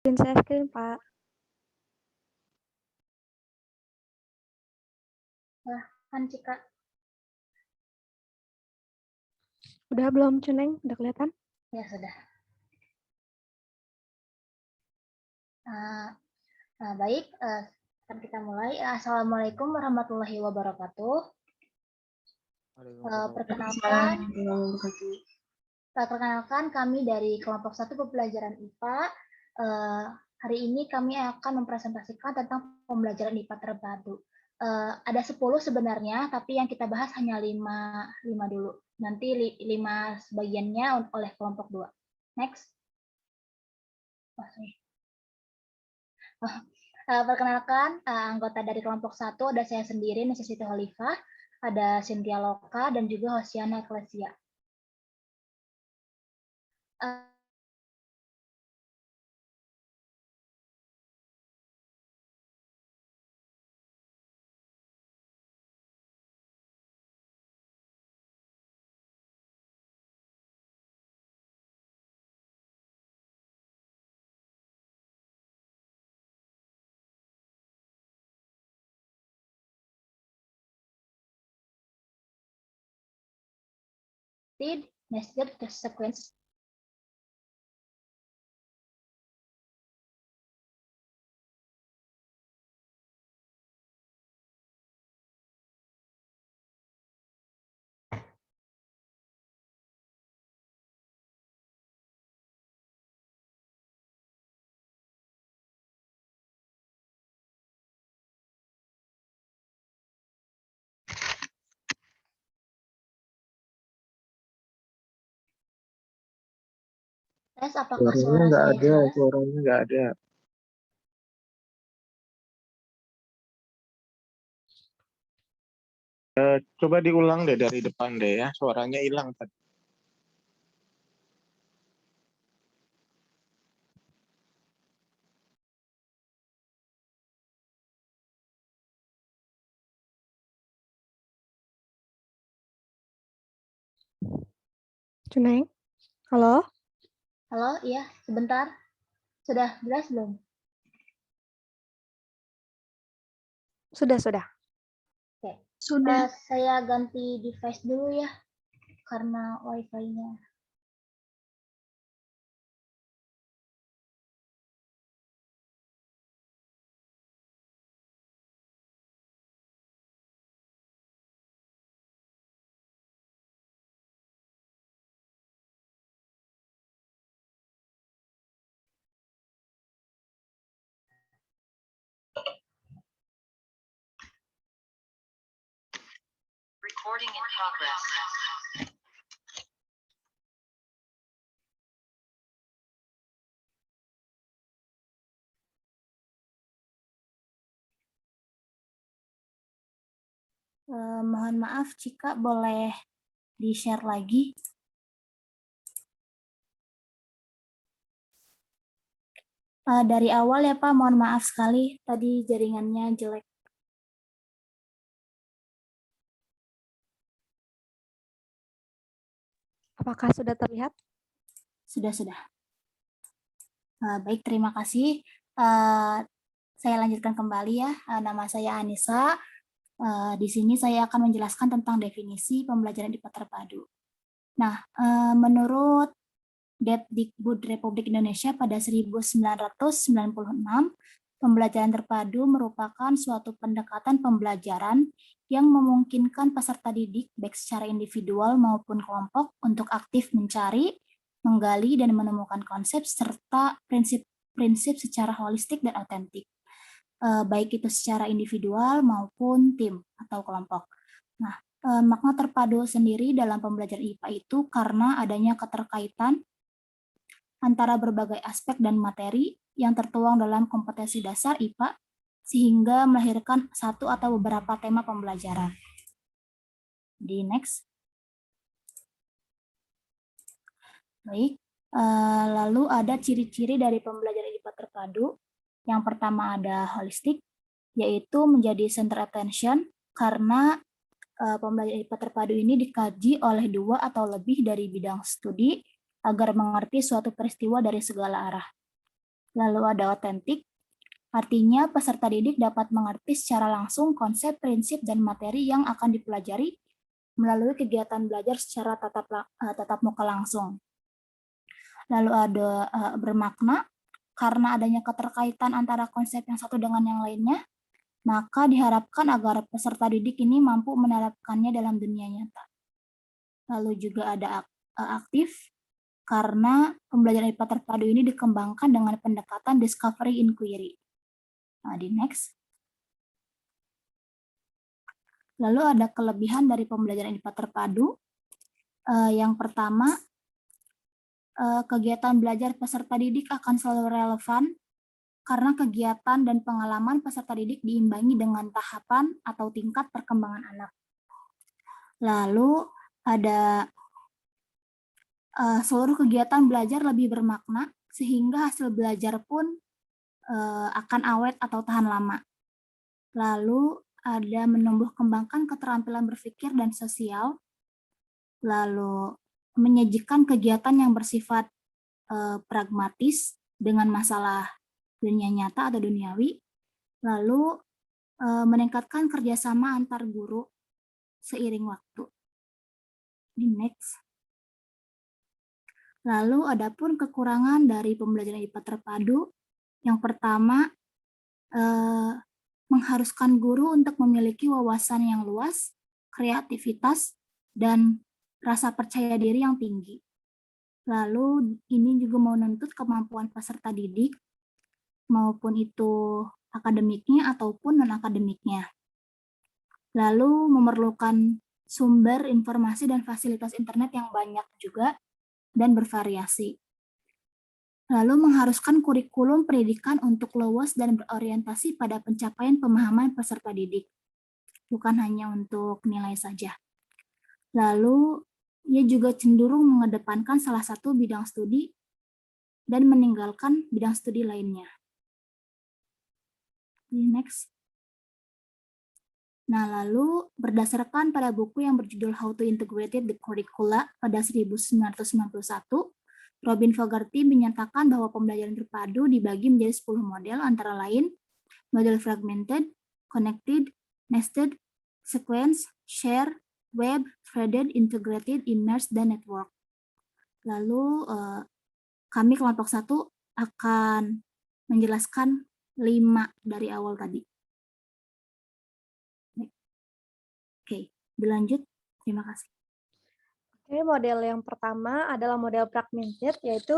Saya screen, Pak. Kan Cika. Udah belum, Cuneng? Udah kelihatan? Ya sudah. Baik, akan kita mulai. Assalamualaikum warahmatullahi wabarakatuh. Perkenalkan kami dari kelompok 1 pembelajaran IPA. Hari ini kami akan mempresentasikan tentang pembelajaran IPA terpadu. Ada 10 sebenarnya, tapi yang kita bahas hanya 5 dulu. Nanti 5 sebagiannya oleh kelompok 2. Next. Perkenalkan, anggota dari kelompok 1 ada saya sendiri, Nisa Siti Holifah, ada Cynthia Loka, dan juga Hosiana Eklesia. Nested the sequence. Tes, apakah suara nggak saya ada, jelas? suaranya nggak ada. Coba diulang deh dari depan deh ya, suaranya hilang tadi. Cuneng? Halo? Halo, iya, sebentar. Sudah jelas belum? Sudah. Oke. Sudah. Saya ganti device dulu ya, karena wifi-nya. Recording in progress. Mohon maaf, Cika boleh di-share lagi. Dari awal ya Pak, mohon maaf sekali tadi jaringannya jelek. Apakah sudah terlihat? Sudah. Baik, terima kasih. Saya lanjutkan kembali ya. Nama saya Anissa. Di sini saya akan menjelaskan tentang definisi pembelajaran IPA terpadu. Nah, menurut Depdikbud Republik Indonesia pada 1996, pembelajaran terpadu merupakan suatu pendekatan pembelajaran yang memungkinkan peserta didik baik secara individual maupun kelompok untuk aktif mencari, menggali, dan menemukan konsep serta prinsip-prinsip secara holistik dan otentik, baik itu secara individual maupun tim atau kelompok. Nah, makna terpadu sendiri dalam pembelajaran IPA itu karena adanya keterkaitan antara berbagai aspek dan materi yang tertuang dalam kompetensi dasar IPA sehingga melahirkan satu atau beberapa tema pembelajaran. Di next. Baik, lalu ada ciri-ciri dari pembelajaran IPA terpadu. Yang pertama ada holistik, yaitu menjadi center attention karena pembelajaran IPA terpadu ini dikaji oleh 2 atau lebih dari bidang studi agar mengerti suatu peristiwa dari segala arah. Lalu ada otentik, artinya peserta didik dapat mengerti secara langsung konsep, prinsip, dan materi yang akan dipelajari melalui kegiatan belajar secara tatap muka langsung. Lalu ada bermakna, karena adanya keterkaitan antara konsep yang satu dengan yang lainnya, maka diharapkan agar peserta didik ini mampu menerapkannya dalam dunia nyata. Lalu juga ada aktif, karena pembelajaran IPA terpadu ini dikembangkan dengan pendekatan discovery inquiry. Nah, di next. Lalu ada kelebihan dari pembelajaran IPA terpadu. Yang pertama, kegiatan belajar peserta didik akan selalu relevan karena kegiatan dan pengalaman peserta didik diimbangi dengan tahapan atau tingkat perkembangan anak. Lalu ada seluruh kegiatan belajar lebih bermakna sehingga hasil belajar pun akan awet atau tahan lama. Lalu ada menumbuh kembangkan keterampilan berpikir dan sosial. Lalu menyajikan kegiatan yang bersifat pragmatis dengan masalah dunia nyata atau duniawi. Lalu meningkatkan kerjasama antar guru seiring waktu. Di next. Lalu adapun kekurangan dari pembelajaran IPA terpadu. Yang pertama, mengharuskan guru untuk memiliki wawasan yang luas, kreativitas, dan rasa percaya diri yang tinggi. Lalu ini juga menuntut kemampuan peserta didik, maupun itu akademiknya ataupun non-akademiknya. Lalu memerlukan sumber informasi dan fasilitas internet yang banyak juga dan bervariasi. Lalu mengharuskan kurikulum pendidikan untuk luas dan berorientasi pada pencapaian pemahaman peserta didik, bukan hanya untuk nilai saja. Lalu ia juga cenderung mengedepankan salah satu bidang studi dan meninggalkan bidang studi lainnya. Next. Nah, lalu berdasarkan pada buku yang berjudul How to Integrate the Curricula pada 1991, Robin Fogarty menyatakan bahwa pembelajaran terpadu dibagi menjadi 10 model, antara lain model fragmented, connected, nested, sequence, share, web, threaded, integrated, immersed, dan network. Lalu kami kelompok 1 akan menjelaskan 5 dari awal tadi. Oke, berlanjut. Terima kasih. Oke, model yang pertama adalah model fragmented, yaitu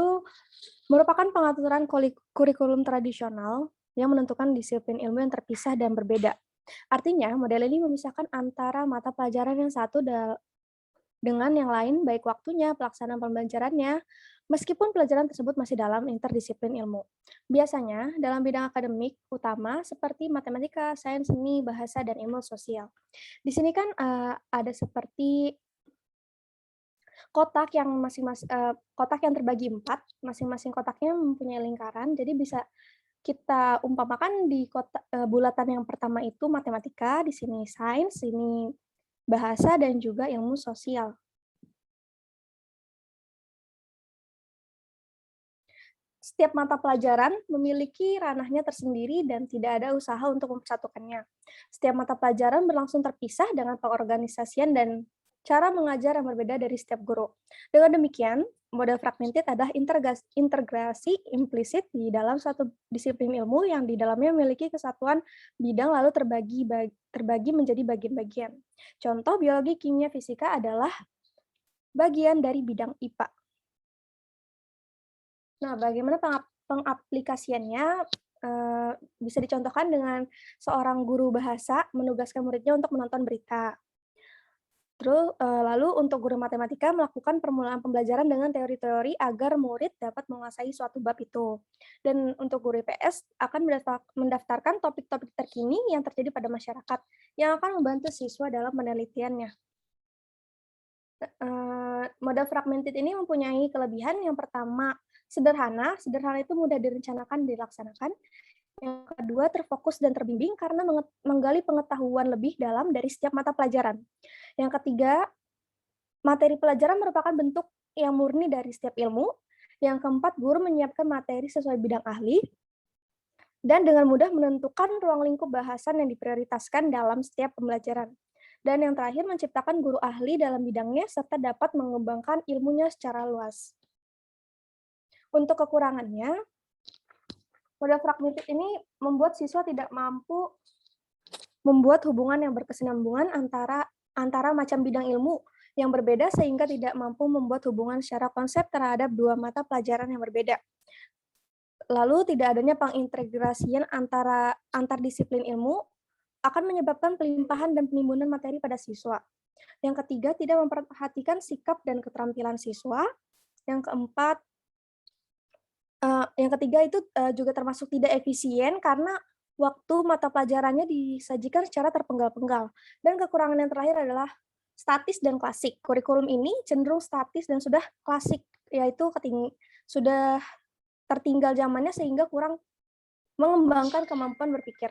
merupakan pengaturan kurikulum tradisional yang menentukan disiplin ilmu yang terpisah dan berbeda. Artinya, model ini memisahkan antara mata pelajaran yang satu dengan yang lain, baik waktunya, pelaksanaan pembelajarannya, meskipun pelajaran tersebut masih dalam interdisiplin ilmu. Biasanya, dalam bidang akademik utama seperti matematika, sains, seni, bahasa, dan ilmu sosial. Di sini kan ada seperti kotak yang kotak yang terbagi 4, masing-masing kotaknya mempunyai lingkaran, jadi bisa kita umpamakan di kotak bulatan yang pertama itu matematika, di sini sains, sini bahasa, dan juga ilmu sosial. Setiap mata pelajaran memiliki ranahnya tersendiri dan tidak ada usaha untuk mempersatukannya. Setiap mata pelajaran berlangsung terpisah dengan pengorganisasian dan cara mengajar yang berbeda dari setiap guru. Dengan demikian, model fragmented adalah integrasi implisit di dalam suatu disiplin ilmu yang di dalamnya memiliki kesatuan bidang lalu terbagi menjadi bagian-bagian. Contoh biologi, kimia, fisika adalah bagian dari bidang IPA. Nah, bagaimana pengaplikasiannya bisa dicontohkan dengan seorang guru bahasa menugaskan muridnya untuk menonton berita. Terus lalu untuk guru matematika melakukan permulaan pembelajaran dengan teori-teori agar murid dapat menguasai suatu bab itu. Dan untuk guru IPS akan mendaftarkan topik-topik terkini yang terjadi pada masyarakat yang akan membantu siswa dalam penelitiannya. Model fragmented ini mempunyai kelebihan. Yang pertama, sederhana. Sederhana itu mudah direncanakan, dilaksanakan. Yang kedua, terfokus dan terbimbing karena menggali pengetahuan lebih dalam dari setiap mata pelajaran. Yang ketiga, materi pelajaran merupakan bentuk yang murni dari setiap ilmu. Yang keempat, guru menyiapkan materi sesuai bidang ahli, dan dengan mudah menentukan ruang lingkup bahasan yang diprioritaskan dalam setiap pembelajaran. Dan yang terakhir, menciptakan guru ahli dalam bidangnya serta dapat mengembangkan ilmunya secara luas. Untuk kekurangannya, model fragmented ini membuat siswa tidak mampu membuat hubungan yang berkesinambungan antara macam bidang ilmu yang berbeda sehingga tidak mampu membuat hubungan secara konsep terhadap dua mata pelajaran yang berbeda. Lalu tidak adanya pengintegrasian antar disiplin ilmu akan menyebabkan pelimpahan dan penimbunan materi pada siswa. Yang ketiga, tidak memperhatikan sikap dan keterampilan siswa. Yang keempat, yang ketiga itu juga termasuk tidak efisien karena waktu mata pelajarannya disajikan secara terpenggal-penggal. Dan kekurangan yang terakhir adalah statis dan klasik. Kurikulum ini cenderung statis dan sudah klasik, yaitu sudah tertinggal zamannya sehingga kurang mengembangkan kemampuan berpikir.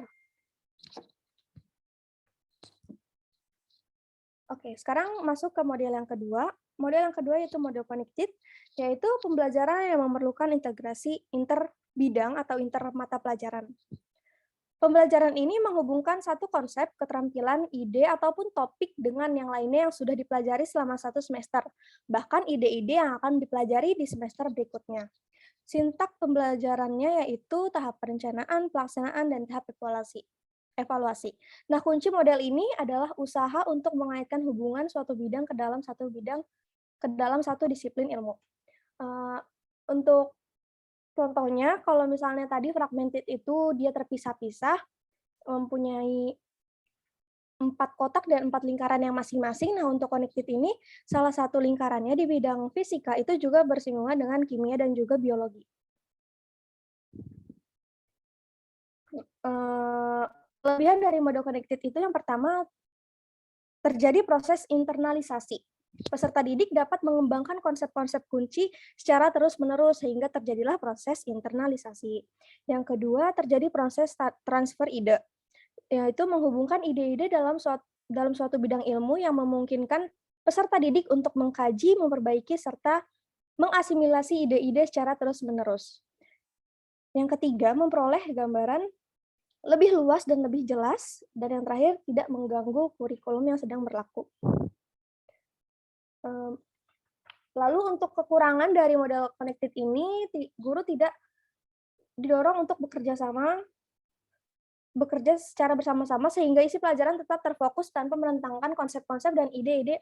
Oke, sekarang masuk ke model yang kedua. Model yang kedua yaitu model connected, yaitu pembelajaran yang memerlukan integrasi inter bidang atau inter mata pelajaran. Pembelajaran ini menghubungkan satu konsep, keterampilan, ide, ataupun topik dengan yang lainnya yang sudah dipelajari selama satu semester, bahkan ide-ide yang akan dipelajari di semester berikutnya. Sintak pembelajarannya yaitu tahap perencanaan, pelaksanaan, dan tahap evaluasi. Nah, kunci model ini adalah usaha untuk mengaitkan hubungan suatu bidang ke dalam satu disiplin ilmu. Untuk contohnya, kalau misalnya tadi fragmented itu dia terpisah-pisah, mempunyai 4 kotak dan 4 lingkaran yang masing-masing. Nah, untuk connected ini, salah satu lingkarannya di bidang fisika itu juga bersinggungan dengan kimia dan juga biologi. Kelebihan dari model connected itu yang pertama, terjadi proses internalisasi. Peserta didik dapat mengembangkan konsep-konsep kunci secara terus-menerus sehingga terjadilah proses internalisasi. Yang kedua, terjadi proses transfer ide, yaitu menghubungkan ide-ide dalam suatu bidang ilmu yang memungkinkan peserta didik untuk mengkaji, memperbaiki, serta mengasimilasi ide-ide secara terus-menerus. Yang ketiga, memperoleh gambaran lebih luas dan lebih jelas, dan yang terakhir, tidak mengganggu kurikulum yang sedang berlaku. Lalu untuk kekurangan dari model connected ini, guru tidak didorong untuk bekerja secara bersama-sama sehingga isi pelajaran tetap terfokus tanpa merentangkan konsep-konsep dan ide-ide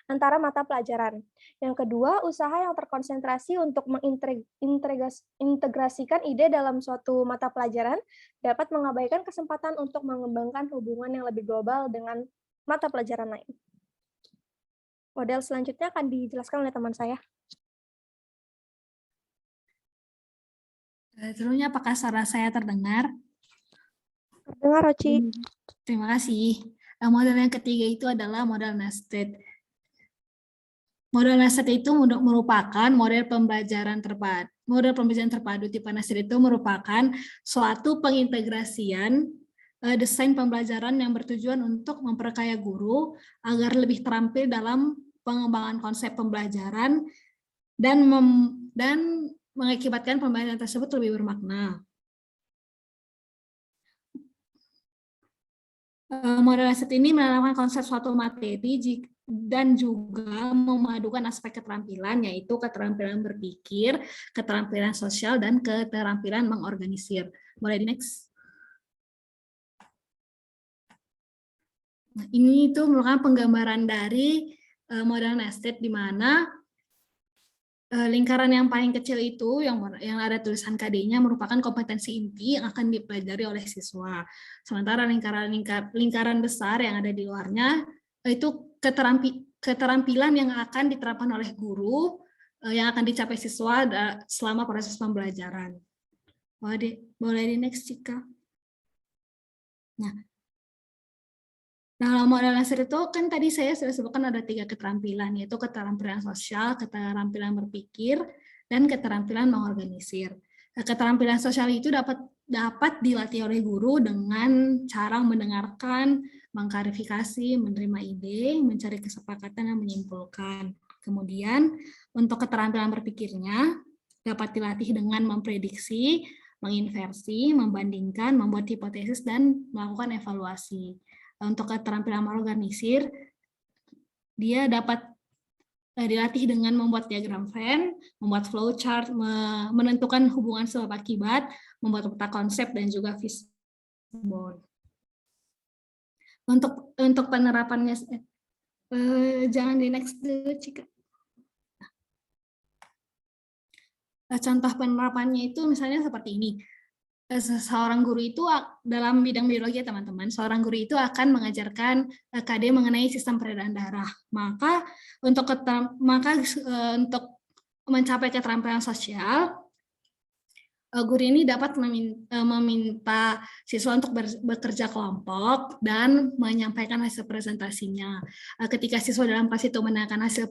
antara mata pelajaran. Yang kedua, usaha yang terkonsentrasi untuk mengintegrasikan ide dalam suatu mata pelajaran dapat mengabaikan kesempatan untuk mengembangkan hubungan yang lebih global dengan mata pelajaran lain. Model selanjutnya akan dijelaskan oleh teman saya. Sebelumnya, apakah suara saya terdengar? Terdengar, Roci. Terima kasih. Model yang ketiga itu adalah model nested. Model nested itu merupakan model pembelajaran terpadu. Tipe nested itu merupakan suatu pengintegrasian desain pembelajaran yang bertujuan untuk memperkaya guru agar lebih terampil dalam pengembangan konsep pembelajaran dan mengakibatkan pembelajaran tersebut lebih bermakna. Model nested ini menerapkan konsep suatu materi dan juga memadukan aspek keterampilan, yaitu keterampilan berpikir, keterampilan sosial, dan keterampilan mengorganisir. Boleh di next. Nah, ini itu merupakan penggambaran dari model nested, di mana lingkaran yang paling kecil itu yang ada tulisan KD-nya merupakan kompetensi inti yang akan dipelajari oleh siswa. Sementara lingkaran besar yang ada di luarnya itu keterampilan yang akan diterapkan oleh guru yang akan dicapai siswa selama proses pembelajaran. Boleh di next, Cika. Nah, dalam model nested itu kan tadi saya sudah sebutkan ada 3 keterampilan, yaitu keterampilan sosial, keterampilan berpikir, dan keterampilan mengorganisir. Keterampilan sosial itu dapat dilatih oleh guru dengan cara mendengarkan, mengklarifikasi, menerima ide, mencari kesepakatan, dan menyimpulkan. Kemudian untuk keterampilan berpikirnya, dapat dilatih dengan memprediksi, menginversi, membandingkan, membuat hipotesis, dan melakukan evaluasi. Untuk keterampilan mengorganisir, dia dapat dilatih dengan membuat diagram Venn, membuat flowchart, menentukan hubungan sebab akibat, membuat peta konsep, dan juga fishbone. Untuk penerapannya, jangan di next dulu, Cika. Contoh penerapannya itu misalnya seperti ini. Seorang guru itu dalam bidang biologi, teman-teman, seorang guru itu akan mengajarkan KD mengenai sistem peredaran darah. Maka untuk mencapai keterampilan sosial, guru ini dapat meminta siswa untuk bekerja kelompok dan menyampaikan hasil presentasinya. Ketika siswa dalam kelas itu menanyakan hasil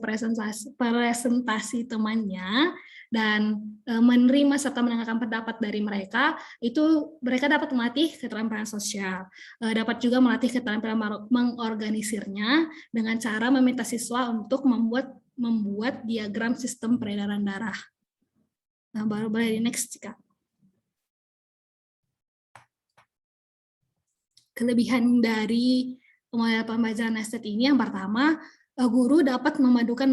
presentasi temannya dan menerima serta mendengarkan pendapat dari mereka, itu mereka dapat melatih keterampilan sosial. Dapat juga melatih keterampilan mengorganisirnya dengan cara meminta siswa untuk membuat diagram sistem peredaran darah. Nah, baru boleh di next, Cika. Kelebihan dari model pembelajaran estet ini yang pertama, guru dapat memadukan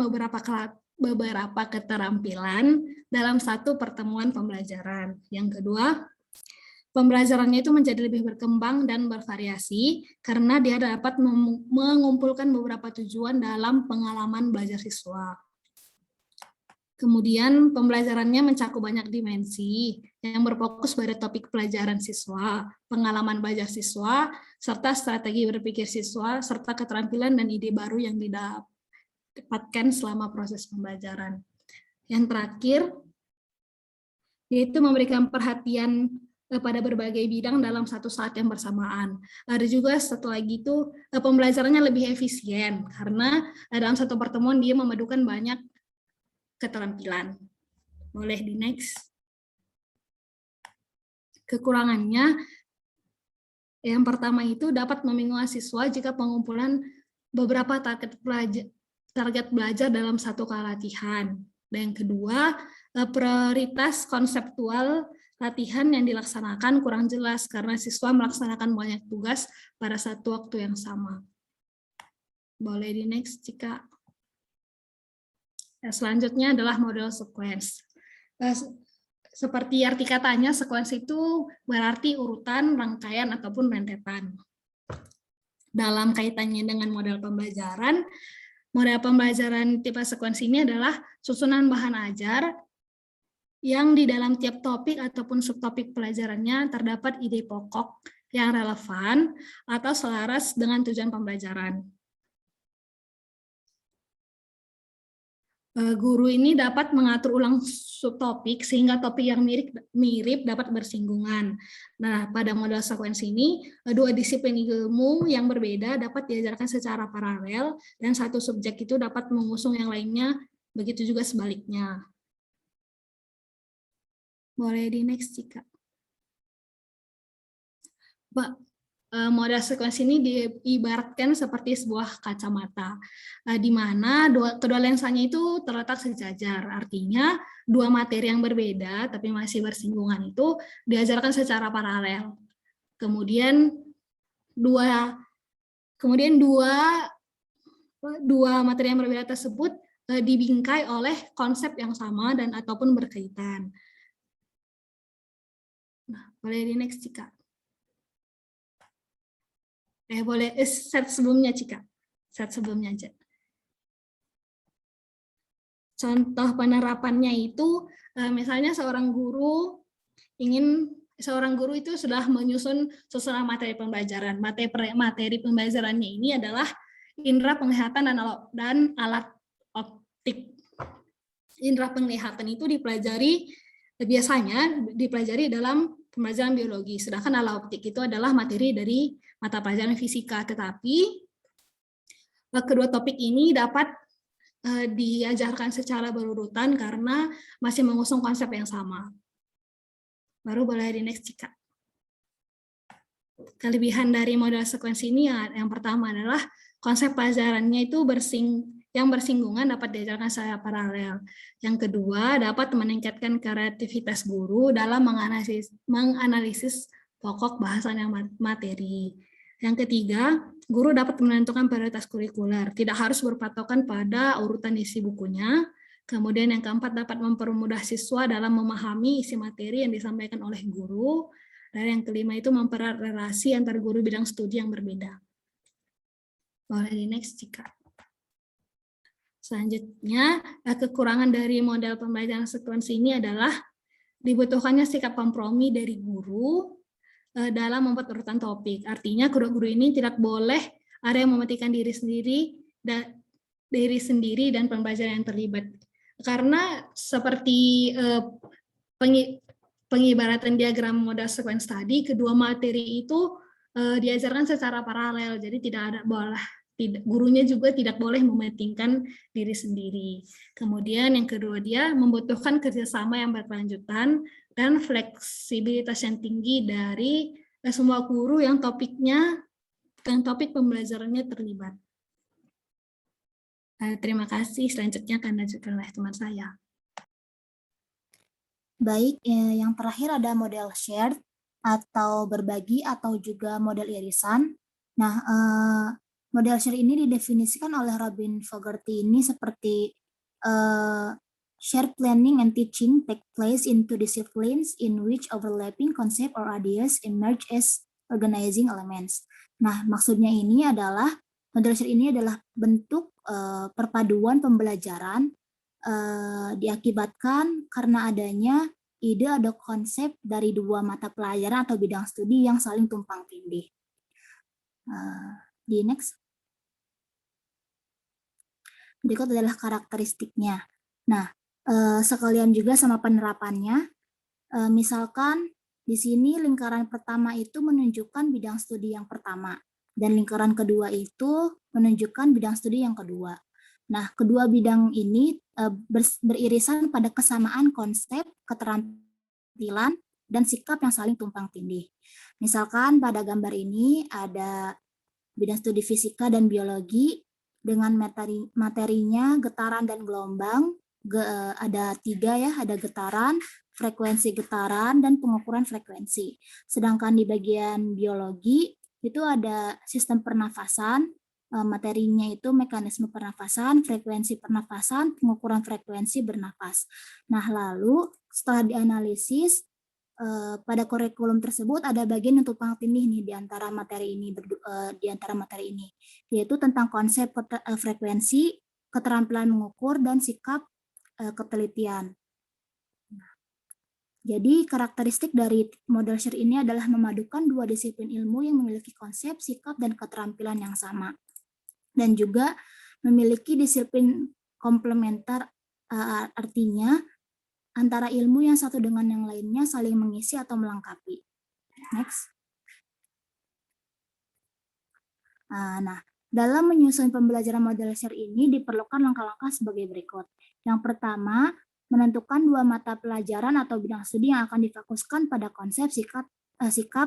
beberapa keterampilan dalam satu pertemuan pembelajaran. Yang kedua, pembelajarannya itu menjadi lebih berkembang dan bervariasi karena dia dapat mengumpulkan beberapa tujuan dalam pengalaman belajar siswa. Kemudian pembelajarannya mencakup banyak dimensi yang berfokus pada topik pelajaran siswa, pengalaman belajar siswa, serta strategi berpikir siswa, serta keterampilan dan ide baru yang didapatkan selama proses pembelajaran. Yang terakhir, yaitu memberikan perhatian pada berbagai bidang dalam satu saat yang bersamaan. Ada juga setelah itu pembelajarannya lebih efisien karena dalam satu pertemuan dia memadukan banyak keterampilan. Boleh di next. Kekurangannya, yang pertama itu dapat membingungkan siswa jika pengumpulan beberapa target belajar dalam satu kali latihan. Dan yang kedua, prioritas konseptual latihan yang dilaksanakan kurang jelas karena siswa melaksanakan banyak tugas pada satu waktu yang sama. Boleh di next, Cika. Selanjutnya adalah model sequence. Seperti arti katanya, sequence itu berarti urutan, rangkaian, ataupun rentetan. Dalam kaitannya dengan model pembelajaran tipe sequence ini adalah susunan bahan ajar yang di dalam tiap topik ataupun subtopik pelajarannya terdapat ide pokok yang relevan atau selaras dengan tujuan pembelajaran. Guru ini dapat mengatur ulang subtopik sehingga topik yang mirip dapat bersinggungan. Nah, pada model sekuensi ini, dua disiplin ilmu yang berbeda dapat diajarkan secara paralel dan satu subjek itu dapat mengusung yang lainnya, begitu juga sebaliknya. Boleh di next, Cika. Model sekuensi ini diibaratkan seperti sebuah kacamata, di mana kedua lensanya itu terletak sejajar. Artinya, dua materi yang berbeda tapi masih bersinggungan itu diajarkan secara paralel. Kemudian dua materi yang berbeda tersebut dibingkai oleh konsep yang sama dan ataupun berkaitan. Nah, boleh di next, Cika. Boleh set sebelumnya, Cika. Set sebelumnya aja. Contoh penerapannya itu, misalnya seorang guru itu sudah menyusun susunan materi pembelajaran. Materi pembelajarannya ini adalah indera penglihatan dan alat optik. Indera penglihatan itu biasanya dipelajari dalam pembelajaran biologi, sedangkan alat optik itu adalah materi dari mata pelajaran fisika. Tetapi kedua topik ini dapat diajarkan secara berurutan karena masih mengusung konsep yang sama. Baru boleh di next, Cika. Kelebihan dari model sekuensi ini yang pertama adalah konsep pelajarannya itu yang bersinggungan dapat diajarkan secara paralel. Yang kedua, dapat meningkatkan kreativitas guru dalam menganalisis pokok bahasan yang materi. Yang ketiga, guru dapat menentukan prioritas kurikuler, tidak harus berpatokan pada urutan isi bukunya. Kemudian yang keempat, dapat mempermudah siswa dalam memahami isi materi yang disampaikan oleh guru. Dan yang kelima itu mempererat relasi antar guru bidang studi yang berbeda. Boleh di next, Cika. Selanjutnya, kekurangan dari model pembelajaran sekuensi ini adalah dibutuhkannya sikap kompromi dari guru dalam membuat urutan topik. Artinya guru-guru ini tidak boleh ada yang mementingkan diri sendiri dan pembelajaran yang terlibat. Karena seperti pengibaratan diagram model sequence tadi, kedua materi itu diajarkan secara paralel, jadi gurunya juga tidak boleh mementingkan diri sendiri. Kemudian yang kedua, dia membutuhkan kerjasama yang berkelanjutan dan fleksibilitas yang tinggi dari semua guru yang topik pembelajarannya terlibat. Terima kasih. Selanjutnya akan dilanjutkan oleh teman saya. Baik, yang terakhir ada model shared atau berbagi atau juga model irisan. Nah, model shared ini didefinisikan oleh Robin Fogarty ini seperti shared planning and teaching take place into disciplines in which overlapping concept or ideas emerge as organizing elements. Nah, maksudnya ini adalah model shared ini adalah bentuk perpaduan pembelajaran diakibatkan karena adanya ide atau konsep dari dua mata pelajaran atau bidang studi yang saling tumpang tindih. Di next. Berikut adalah karakteristiknya. Nah, sekalian juga sama penerapannya. Misalkan di sini lingkaran pertama itu menunjukkan bidang studi yang pertama, dan lingkaran kedua itu menunjukkan bidang studi yang kedua. Nah, kedua bidang ini beririsan pada kesamaan konsep, keterampilan, dan sikap yang saling tumpang tindih. Misalkan pada gambar ini ada bidang studi fisika dan biologi dengan materinya getaran dan gelombang. Ada 3 ya, ada getaran, frekuensi getaran, dan pengukuran frekuensi. Sedangkan di bagian biologi itu ada sistem pernafasan, materinya itu mekanisme pernafasan, frekuensi pernafasan, pengukuran frekuensi bernafas. Nah, lalu setelah dianalisis, pada kurikulum tersebut ada bagian yang tumpang tindih nih di antara materi ini, yaitu tentang konsep frekuensi, keterampilan mengukur, dan sikap ketelitian. Jadi karakteristik dari model shared ini adalah memadukan dua disiplin ilmu yang memiliki konsep, sikap, dan keterampilan yang sama. Dan juga memiliki disiplin komplementer, artinya antara ilmu yang satu dengan yang lainnya saling mengisi atau melengkapi. Next. Nah, dalam menyusun pembelajaran model shared ini diperlukan langkah-langkah sebagai berikut. Yang pertama, menentukan dua mata pelajaran atau bidang studi yang akan difokuskan pada konsep, sikap,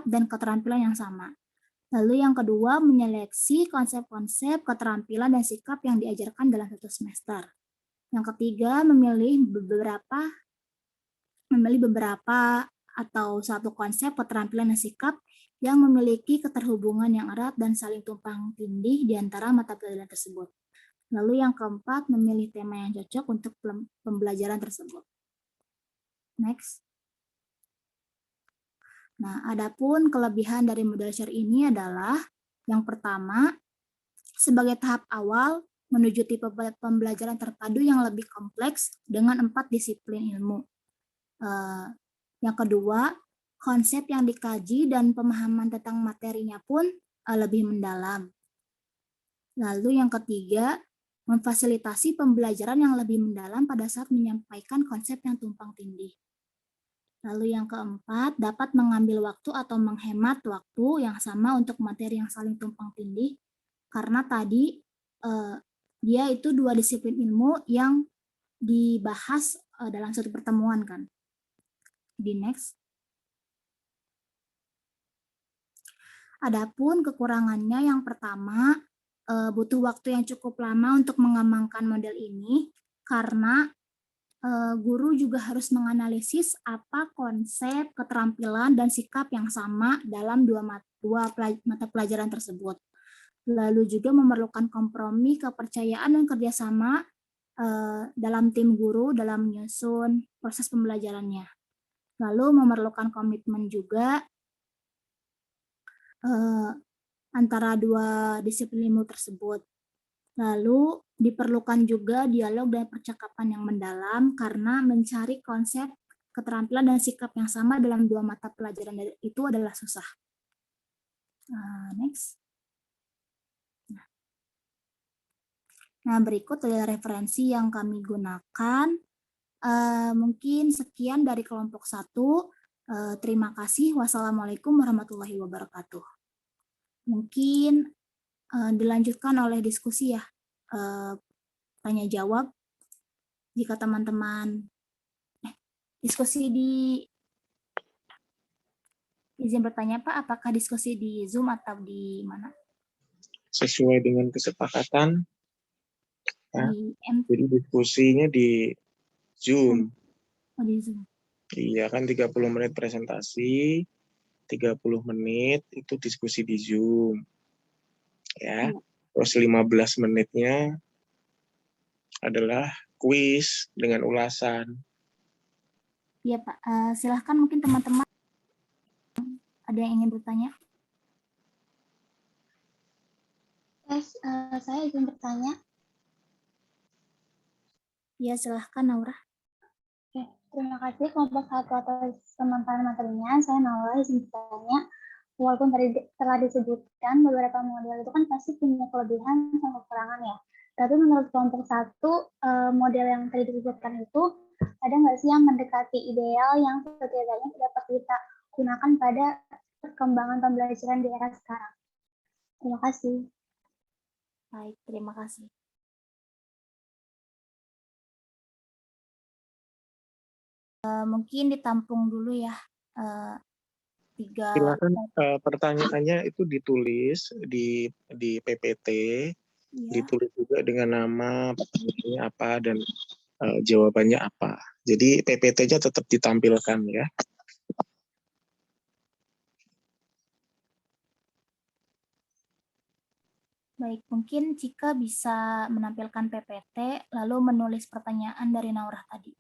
dan keterampilan yang sama. Lalu yang kedua, menyeleksi konsep-konsep, keterampilan, dan sikap yang diajarkan dalam satu semester. Yang ketiga, memilih beberapa atau satu konsep, keterampilan, dan sikap yang memiliki keterhubungan yang erat dan saling tumpang tindih di antara mata pelajaran tersebut. Lalu yang keempat, memilih tema yang cocok untuk pembelajaran tersebut. Next. Nah, adapun kelebihan dari model shared ini adalah yang pertama, sebagai tahap awal menuju tipe pembelajaran terpadu yang lebih kompleks dengan 4 disiplin ilmu. Yang kedua, konsep yang dikaji dan pemahaman tentang materinya pun lebih mendalam. Lalu yang ketiga, memfasilitasi pembelajaran yang lebih mendalam pada saat menyampaikan konsep yang tumpang tindih. Lalu yang keempat, dapat mengambil waktu atau menghemat waktu yang sama untuk materi yang saling tumpang tindih, karena tadi dia itu dua disiplin ilmu yang dibahas dalam satu pertemuan kan. Di next. Adapun kekurangannya yang pertama, butuh waktu yang cukup lama untuk mengembangkan model ini karena guru juga harus menganalisis apa konsep, keterampilan, dan sikap yang sama dalam dua mata pelajaran tersebut. Lalu juga memerlukan kompromi, kepercayaan, dan kerjasama dalam tim guru dalam menyusun proses pembelajarannya. Lalu memerlukan komitmen juga antara dua disiplin ilmu tersebut. Lalu diperlukan juga dialog dan percakapan yang mendalam karena mencari konsep, keterampilan, dan sikap yang sama dalam dua mata pelajaran itu adalah susah. Next. Nah, berikut adalah referensi yang kami gunakan. Mungkin sekian dari kelompok 1. Terima kasih. Wassalamualaikum warahmatullahi wabarakatuh. Mungkin dilanjutkan oleh diskusi ya, tanya jawab. Jika teman-teman diskusi di izin bertanya Pak, apakah diskusi di Zoom atau di mana? Sesuai dengan kesepakatan. Ya. Jadi diskusinya di Zoom. Oh, di Zoom. Iya kan 30 menit presentasi, 30 menit itu diskusi di Zoom. Ya. Terus 15 menitnya adalah kuis dengan ulasan. Iya Pak, silahkan mungkin teman-teman ada yang ingin bertanya? Saya izin bertanya. Ya, silahkan Naura. Oke, terima kasih kelompok 1 atas pemaparan materinya. Saya Naura izin bertanya. Walaupun tadi telah disebutkan beberapa model itu kan pasti punya kelebihan sama kekurangan ya. Tapi menurut kelompok 1, model yang tadi disebutkan itu ada nggak sih yang mendekati ideal yang setidaknya dapat kita gunakan pada perkembangan pembelajaran di era sekarang? Terima kasih. Baik, terima kasih. Mungkin ditampung dulu ya. Silakan pertanyaannya itu ditulis di PPT, ya. Ditulis juga dengan nama pertanyaannya apa dan jawabannya apa. Jadi PPT-nya tetap ditampilkan ya. Baik, mungkin Cika bisa menampilkan PPT lalu menulis pertanyaan dari Naurah tadi.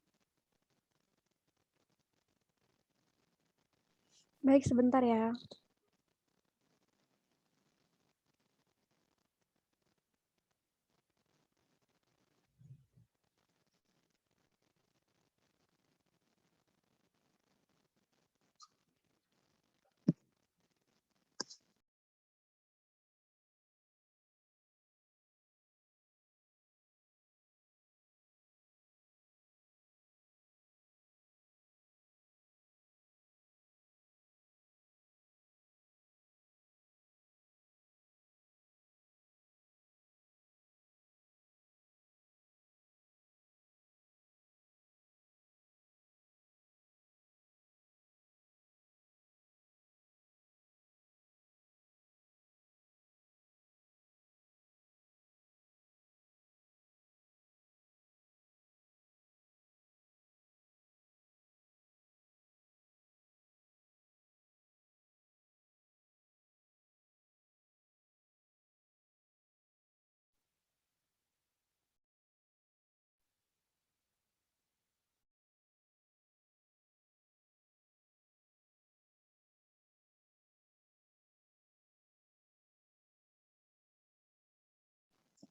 Baik, sebentar ya.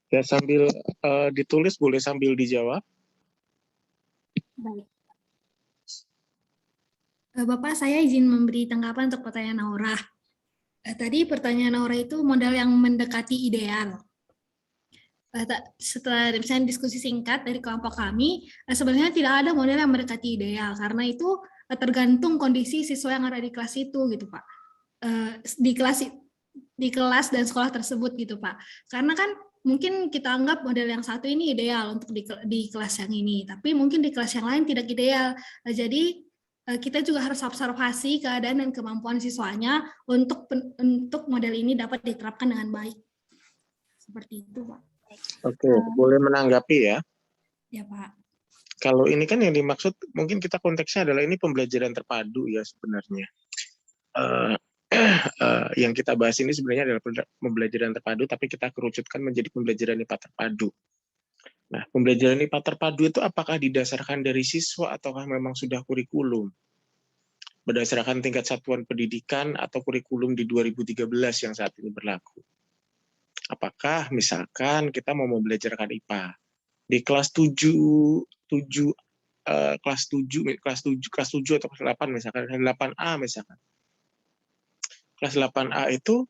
Ya, sambil ditulis boleh sambil dijawab. Baik. Bapak, saya izin memberi tanggapan untuk pertanyaan Naura. Tadi pertanyaan Naura itu model yang mendekati ideal. Setelah misalnya diskusi singkat dari kelompok kami, sebenarnya tidak ada model yang mendekati ideal karena itu tergantung kondisi siswa yang ada di kelas itu gitu Pak. Di kelas dan sekolah tersebut gitu Pak. Karena kan mungkin kita anggap model yang satu ini ideal untuk di kelas yang ini, tapi mungkin di kelas yang lain tidak ideal. Jadi kita juga harus observasi keadaan dan kemampuan siswanya untuk model ini dapat diterapkan dengan baik. Seperti itu, Pak. Oke, boleh menanggapi ya. Ya, Pak. Kalau ini kan yang dimaksud, mungkin kita konteksnya adalah ini pembelajaran terpadu ya sebenarnya. Yang kita bahas ini sebenarnya adalah pembelajaran terpadu, tapi kita kerucutkan menjadi pembelajaran IPA terpadu. Nah, pembelajaran IPA terpadu itu apakah didasarkan dari siswa ataukah memang sudah kurikulum? Berdasarkan tingkat satuan pendidikan atau kurikulum di 2013 yang saat ini berlaku. Apakah misalkan kita mau membelajarkan IPA di kelas 7 kelas 7 atau kelas 8 misalkan, 8A misalkan. Kelas 8A itu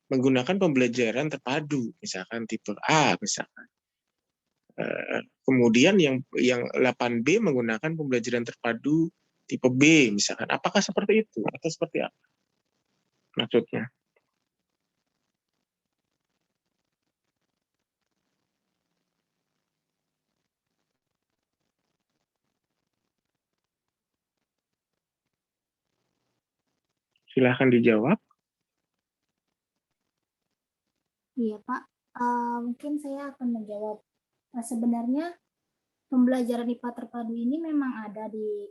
menggunakan pembelajaran terpadu, misalkan tipe A misalkan. Kemudian yang 8B menggunakan pembelajaran terpadu tipe B misalkan. Apakah seperti itu atau seperti apa maksudnya? Silahkan dijawab. Iya, Pak. Mungkin saya akan menjawab. Sebenarnya pembelajaran IPA terpadu ini memang ada di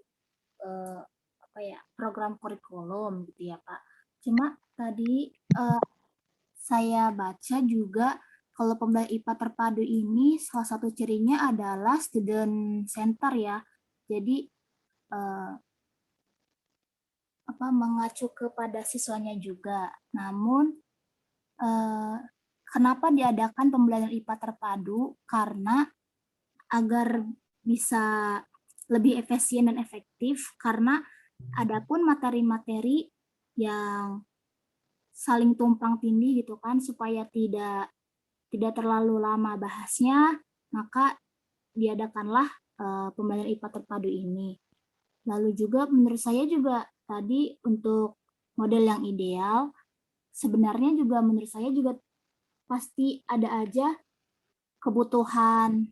program kurikulum gitu ya, Pak. Cuma tadi saya baca juga kalau pembelajaran IPA terpadu ini salah satu cirinya adalah student center ya. Jadi mengacu kepada siswanya juga. Namun kenapa diadakan pembelajaran IPA terpadu? Karena agar bisa lebih efisien dan efektif, karena adapun materi-materi yang saling tumpang tindih gitu kan, supaya tidak terlalu lama bahasnya, maka diadakanlah pembelajaran IPA terpadu ini. Lalu juga menurut saya juga tadi untuk model yang ideal, sebenarnya juga menurut saya juga pasti ada aja kebutuhan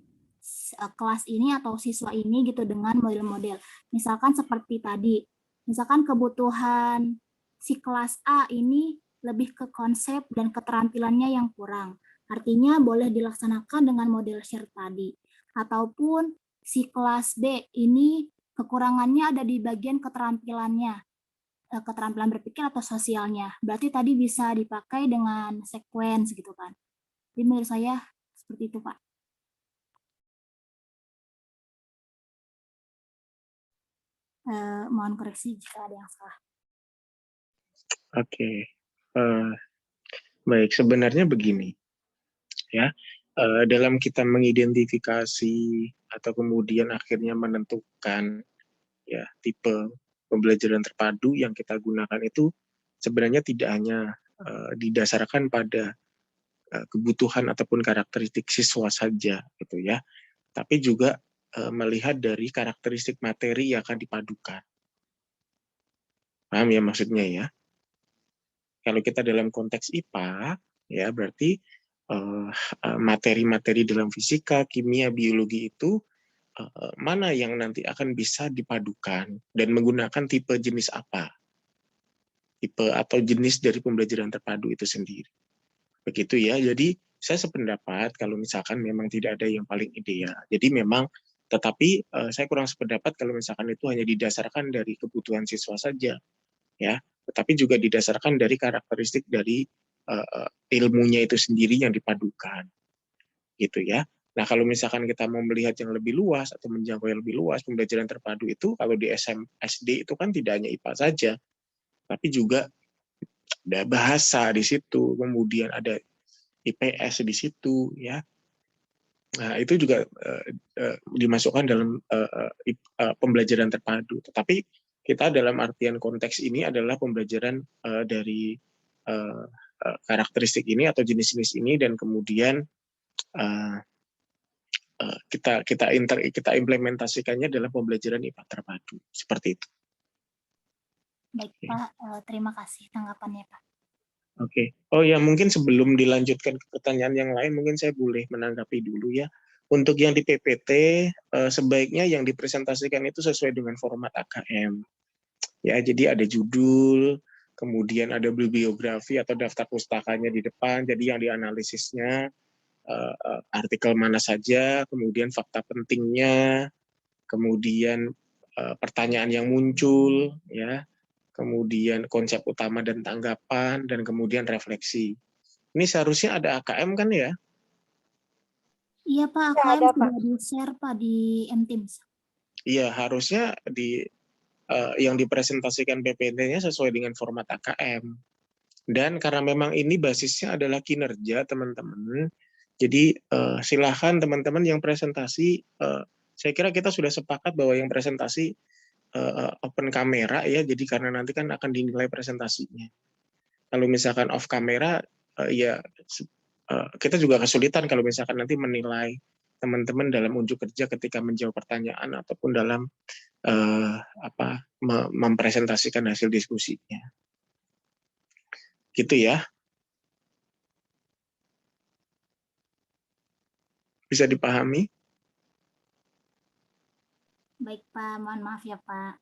kelas ini atau siswa ini gitu dengan model-model. Misalkan seperti tadi, misalkan kebutuhan si kelas A ini lebih ke konsep dan keterampilannya yang kurang. Artinya boleh dilaksanakan dengan model share tadi. Ataupun si kelas B ini kekurangannya ada di bagian keterampilannya, keterampilan berpikir atau sosialnya. Berarti tadi bisa dipakai dengan sequence gitu kan. Jadi menurut saya seperti itu, Pak. Mohon koreksi jika ada yang salah. Oke. Baik, sebenarnya begini. Ya, dalam kita mengidentifikasi atau kemudian akhirnya menentukan ya tipe pembelajaran terpadu yang kita gunakan itu sebenarnya tidak hanya didasarkan pada kebutuhan ataupun karakteristik siswa saja gitu ya, tapi juga melihat dari karakteristik materi yang akan dipadukan. Paham ya maksudnya ya? Kalau kita dalam konteks IPA ya berarti materi-materi dalam fisika, kimia, biologi itu mana yang nanti akan bisa dipadukan dan menggunakan tipe jenis apa, tipe atau jenis dari pembelajaran terpadu itu sendiri. Begitu ya. Jadi saya sependapat kalau misalkan memang tidak ada yang paling ideal. Jadi memang, tetapi saya kurang sependapat kalau misalkan itu hanya didasarkan dari kebutuhan siswa saja, ya. Tetapi juga didasarkan dari karakteristik dari ilmunya itu sendiri yang dipadukan, gitu ya. Nah, kalau misalkan kita mau melihat yang lebih luas atau menjangkau yang lebih luas, pembelajaran terpadu itu kalau di SD itu kan tidak hanya IPA saja, tapi juga ada bahasa di situ, kemudian ada IPS di situ, ya. Nah, itu juga dimasukkan dalam pembelajaran terpadu. Tetapi kita dalam artian konteks ini adalah pembelajaran dari karakteristik ini atau jenis-jenis ini, dan kemudian kita implementasikannya dalam pembelajaran IPA terpadu seperti itu. Baik, Pak. Terima kasih tanggapannya, Pak. Oke. Oh ya, mungkin sebelum dilanjutkan ke pertanyaan yang lain, mungkin saya boleh menanggapi dulu ya. Untuk yang di PPT, sebaiknya yang dipresentasikan itu sesuai dengan format AKM. Ya, jadi ada judul, kemudian ada bibliografi atau daftar pustakanya di depan, jadi yang dianalisisnya artikel mana saja, kemudian fakta pentingnya, kemudian pertanyaan yang muncul, ya, kemudian konsep utama dan tanggapan, dan kemudian refleksi. Ini seharusnya ada AKM kan ya? Iya Pak, Ya, AKM ada, sudah Pak. di-share Pak di Mteams. Iya, harusnya yang dipresentasikan PPT-nya sesuai dengan format AKM. Dan karena memang ini basisnya adalah kinerja teman-teman, jadi silahkan teman-teman yang presentasi, saya kira kita sudah sepakat bahwa yang presentasi open kamera ya, jadi karena nanti kan akan dinilai presentasinya. Kalau misalkan off kamera, ya kita juga kesulitan kalau misalkan nanti menilai teman-teman dalam unjuk kerja ketika menjawab pertanyaan ataupun dalam mempresentasikan hasil diskusinya. Gitu ya. Bisa dipahami? Baik Pak, mohon maaf ya Pak.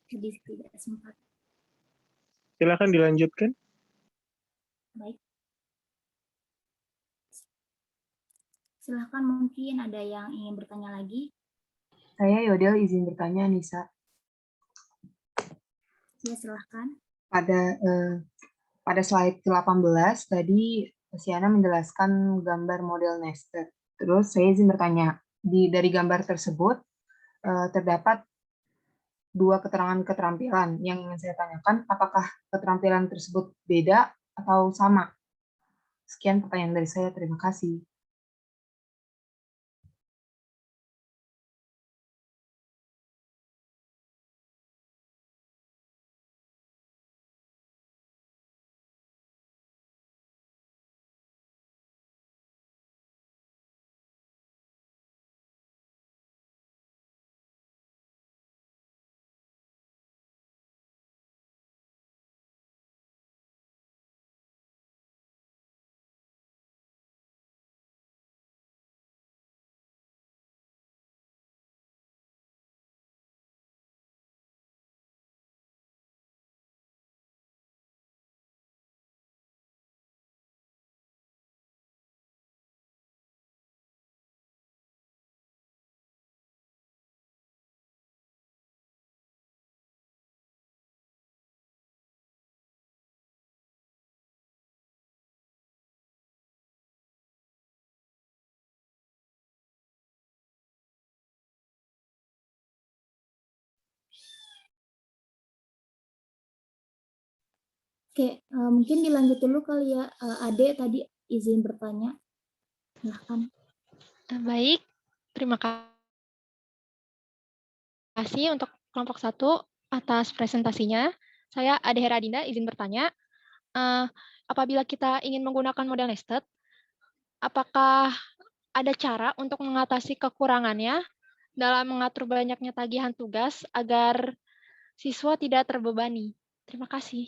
Jadi tidak sempat. Silakan dilanjutkan. Baik. Silahkan, mungkin ada yang ingin bertanya lagi. Saya Yodel izin bertanya, Nisa. Ya, silahkan. Pada slide ke-18 tadi Siana menjelaskan gambar model nested. Terus saya izin bertanya, dari gambar tersebut terdapat dua keterangan keterampilan. Yang ingin saya tanyakan, apakah keterampilan tersebut beda atau sama? Sekian pertanyaan dari saya, terima kasih. Oke, mungkin dilanjut dulu kali ya. Ade tadi izin bertanya. Silahkan. Baik, terima kasih untuk kelompok 1 atas presentasinya. Saya Ade Heradinda izin bertanya. Apabila kita ingin menggunakan model nested, apakah ada cara untuk mengatasi kekurangannya dalam mengatur banyaknya tagihan tugas agar siswa tidak terbebani? Terima kasih.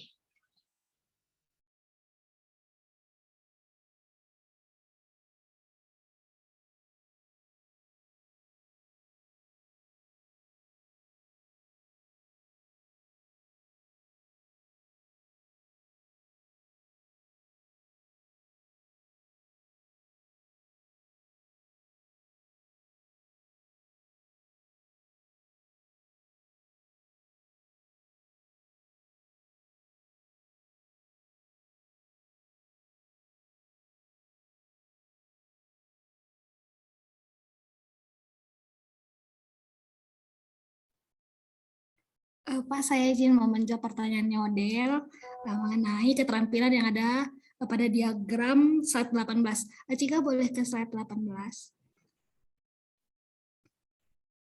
Pak, saya izin mau menjawab pertanyaannya Odel mengenai keterampilan yang ada pada diagram slide 18. Cika boleh ke slide 18.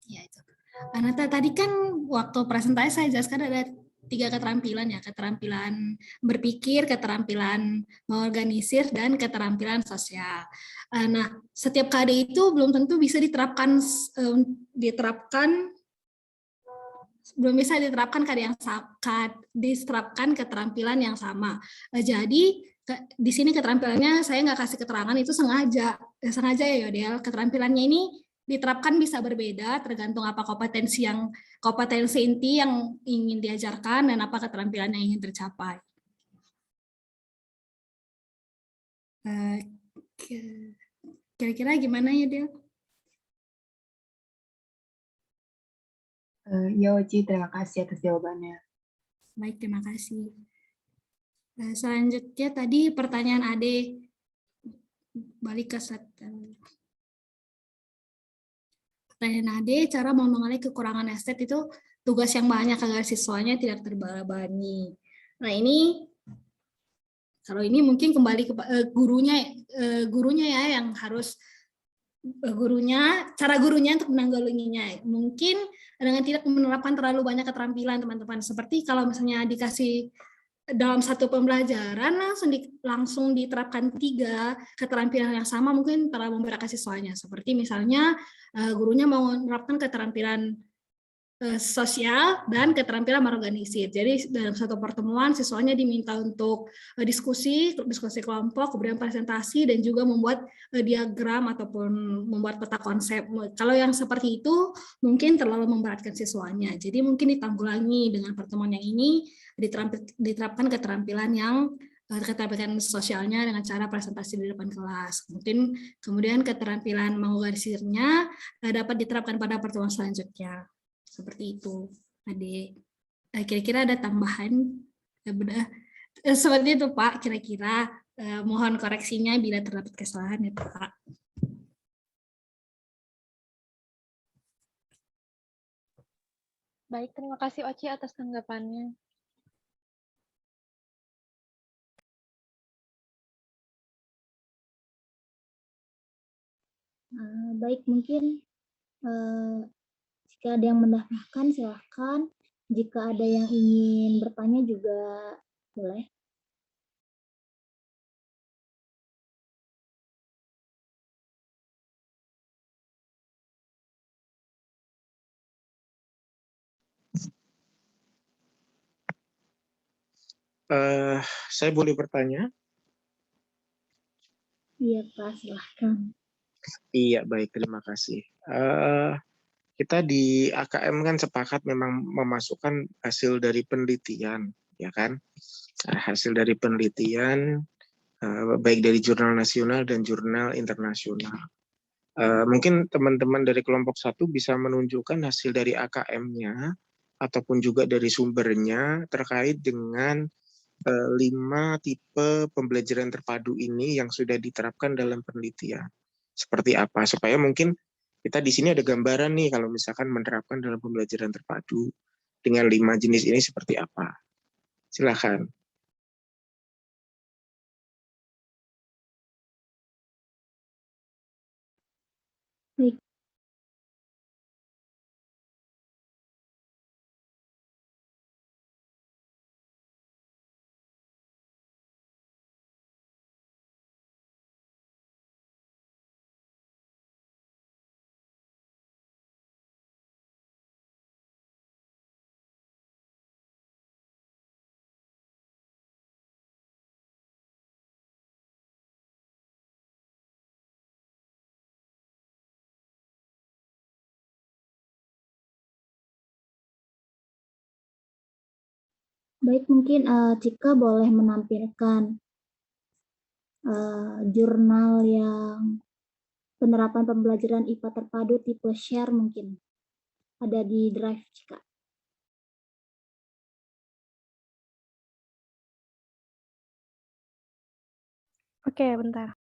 Ya, itu. Nah, tadi kan waktu presentasi saya jelaskan ada 3 keterampilan ya, keterampilan berpikir, keterampilan mengorganisir, dan keterampilan sosial. Nah, setiap KD itu belum tentu bisa diterapkan belum bisa diterapkan diterapkan keterampilan yang sama. Jadi di sini keterampilannya saya nggak kasih keterangan, itu sengaja ya Yodel. Keterampilannya ini diterapkan bisa berbeda tergantung apa kompetensi inti yang ingin diajarkan dan apa keterampilan yang ingin tercapai. Kira-kira gimana ya, Del? Ya, Oci, terima kasih atas jawabannya. Baik, terima kasih. Selanjutnya tadi pertanyaan Ade, balik ke slide. Pertanyaan Ade, cara mengenali kekurangan estet itu tugas yang banyak agar siswanya tidak terbebani. Nah ini, kalau ini mungkin kembali ke gurunya ya yang harus cara gurunya untuk menanggulanginya. Mungkin dengan tidak menerapkan terlalu banyak keterampilan teman-teman. Seperti kalau misalnya dikasih dalam satu pembelajaran langsung diterapkan 3 keterampilan yang sama, mungkin terlalu memberatkan siswanya. Seperti misalnya gurunya mau menerapkan keterampilan sosial dan keterampilan berorganisir. Jadi dalam satu pertemuan siswanya diminta untuk diskusi kelompok, kemudian presentasi dan juga membuat diagram ataupun membuat peta konsep. Kalau yang seperti itu mungkin terlalu memberatkan siswanya. Jadi mungkin ditanggulangi dengan pertemuan yang ini, diterapkan keterampilan sosialnya dengan cara presentasi di depan kelas. Kemudian keterampilan mengorganisirnya dapat diterapkan pada pertemuan selanjutnya. Seperti itu, Ade. Kira-kira ada tambahan? Seperti itu, Pak. Kira-kira mohon koreksinya bila terdapat kesalahan ya, Pak. Baik, terima kasih Oci atas tanggapannya. Baik, mungkin jika ada yang mendaftarkan, silahkan. Jika ada yang ingin bertanya juga boleh. Saya boleh bertanya? Iya, Pak, silahkan. Iya, baik, terima kasih. Kita di AKM kan sepakat memang memasukkan hasil dari penelitian, ya kan? Hasil dari penelitian baik dari jurnal nasional dan jurnal internasional. Mungkin teman-teman dari kelompok 1 bisa menunjukkan hasil dari AKM-nya ataupun juga dari sumbernya terkait dengan 5 tipe pembelajaran terpadu ini yang sudah diterapkan dalam penelitian. Seperti apa? Supaya mungkin kita di sini ada gambaran nih kalau misalkan menerapkan dalam pembelajaran terpadu dengan 5 jenis ini seperti apa. Silakan. Baik. Baik, mungkin Cika boleh menampilkan jurnal yang penerapan pembelajaran IPA terpadu tipe share mungkin. Ada di Drive, Cika. Oke, bentar.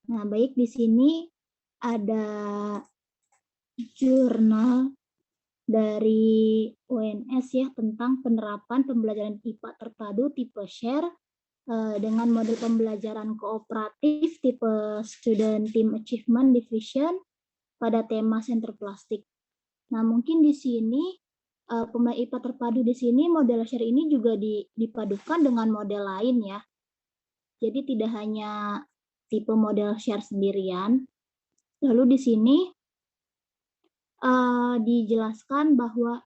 Nah, baik, di sini ada jurnal dari UNS ya tentang penerapan pembelajaran IPA terpadu tipe share dengan model pembelajaran kooperatif tipe Student Team Achievement Division pada tema Center Plastik. Nah, mungkin di sini pembelajaran IPA terpadu di sini model share ini juga dipadukan dengan model lain ya. Jadi tidak hanya tipe model share sendirian. Lalu di sini dijelaskan bahwa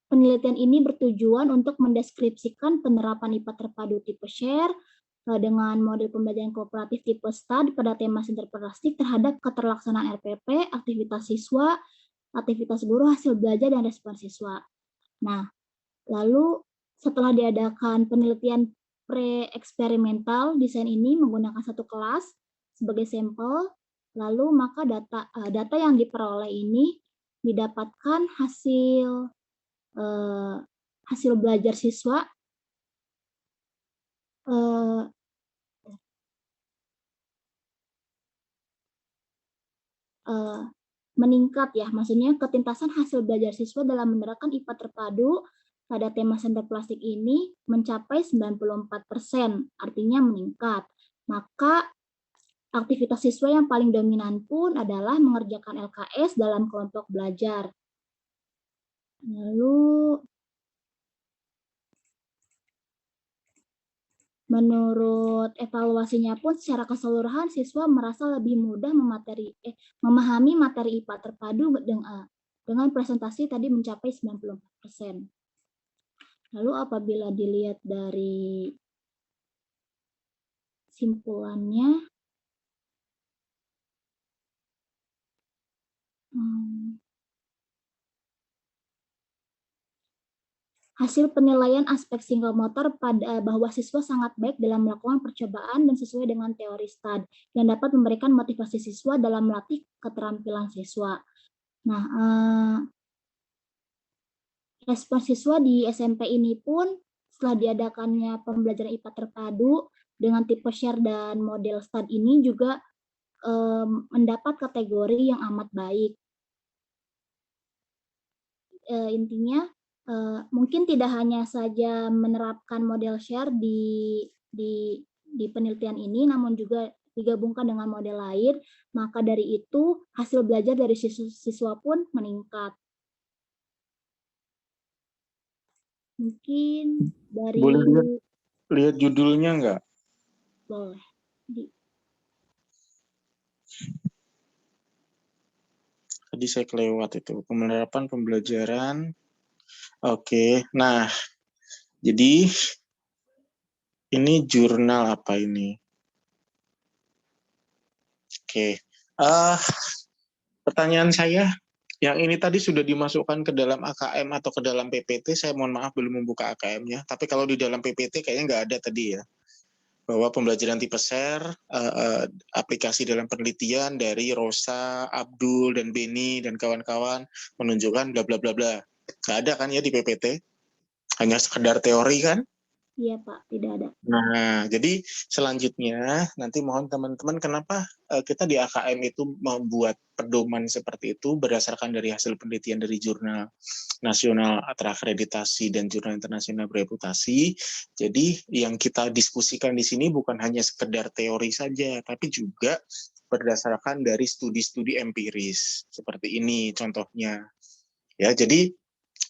penelitian ini bertujuan untuk mendeskripsikan penerapan IPA terpadu tipe share dengan model pembelajaran kooperatif tipe STAD pada tema sinterplastik terhadap keterlaksanaan RPP, aktivitas siswa, aktivitas guru, hasil belajar, dan respon siswa. Nah, lalu setelah diadakan penelitian pre-eksperimental, desain ini menggunakan satu kelas sebagai sampel, lalu maka data yang diperoleh ini didapatkan hasil belajar siswa meningkat ya, maksudnya ketuntasan hasil belajar siswa dalam menerapkan IPA terpadu pada tema sinterplastik ini mencapai 94%, artinya meningkat. Maka aktivitas siswa yang paling dominan pun adalah mengerjakan LKS dalam kelompok belajar. Lalu menurut evaluasinya pun secara keseluruhan siswa merasa lebih mudah memahami materi IPA terpadu dengan presentasi tadi mencapai 94%. Lalu apabila dilihat dari simpulannya, hasil penilaian aspek psikomotor pada bahwa siswa sangat baik dalam melakukan percobaan dan sesuai dengan teori STAD yang dapat memberikan motivasi siswa dalam melatih keterampilan siswa. Nah, respon siswa di SMP ini pun setelah diadakannya pembelajaran IPA terpadu dengan tipe share dan model STAD ini juga mendapat kategori yang amat baik. Intinya mungkin tidak hanya saja menerapkan model share di penelitian ini, namun juga digabungkan dengan model lain, maka dari itu hasil belajar dari siswa pun meningkat. Mungkin dari... Boleh lihat judulnya nggak? Boleh. Tadi saya kelewat itu, penerapan pembelajaran. Oke, nah, jadi ini jurnal apa ini? Oke, pertanyaan saya, yang ini tadi sudah dimasukkan ke dalam AKM atau ke dalam PPT, saya mohon maaf belum membuka AKM-nya, tapi kalau di dalam PPT kayaknya nggak ada tadi ya, bahwa pembelajaran tipe share, aplikasi dalam penelitian dari Rosa, Abdul, dan Beni, dan kawan-kawan menunjukkan bla bla bla bla. Nggak ada kan ya di PPT? Hanya sekedar teori kan? Iya Pak, tidak ada. Nah, jadi selanjutnya nanti mohon teman-teman kenapa kita di AKM itu membuat pedoman seperti itu berdasarkan dari hasil penelitian dari jurnal nasional terakreditasi dan jurnal internasional bereputasi. Jadi yang kita diskusikan di sini bukan hanya sekedar teori saja, tapi juga berdasarkan dari studi-studi empiris. Seperti ini contohnya. Ya, jadi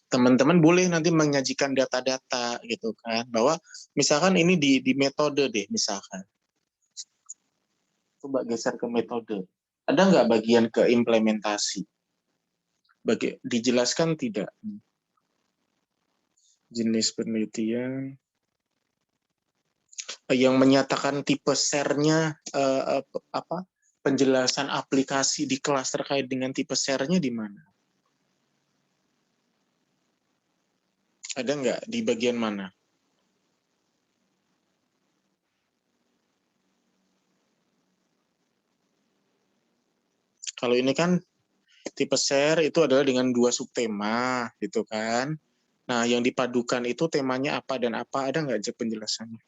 teman-teman boleh nanti menyajikan data-data gitu kan, bahwa misalkan ini di metode deh misalkan. Coba geser ke metode. Ada nggak bagian ke implementasi? Dijelaskan tidak? Jenis penelitian. Yang menyatakan tipe share-nya, penjelasan aplikasi di kelas terkait dengan tipe share-nya di mana? Ada nggak di bagian mana? Kalau ini kan tipe share itu adalah dengan 2 subtema, gitu kan. Nah, yang dipadukan itu temanya apa dan apa, ada nggak penjelasannya?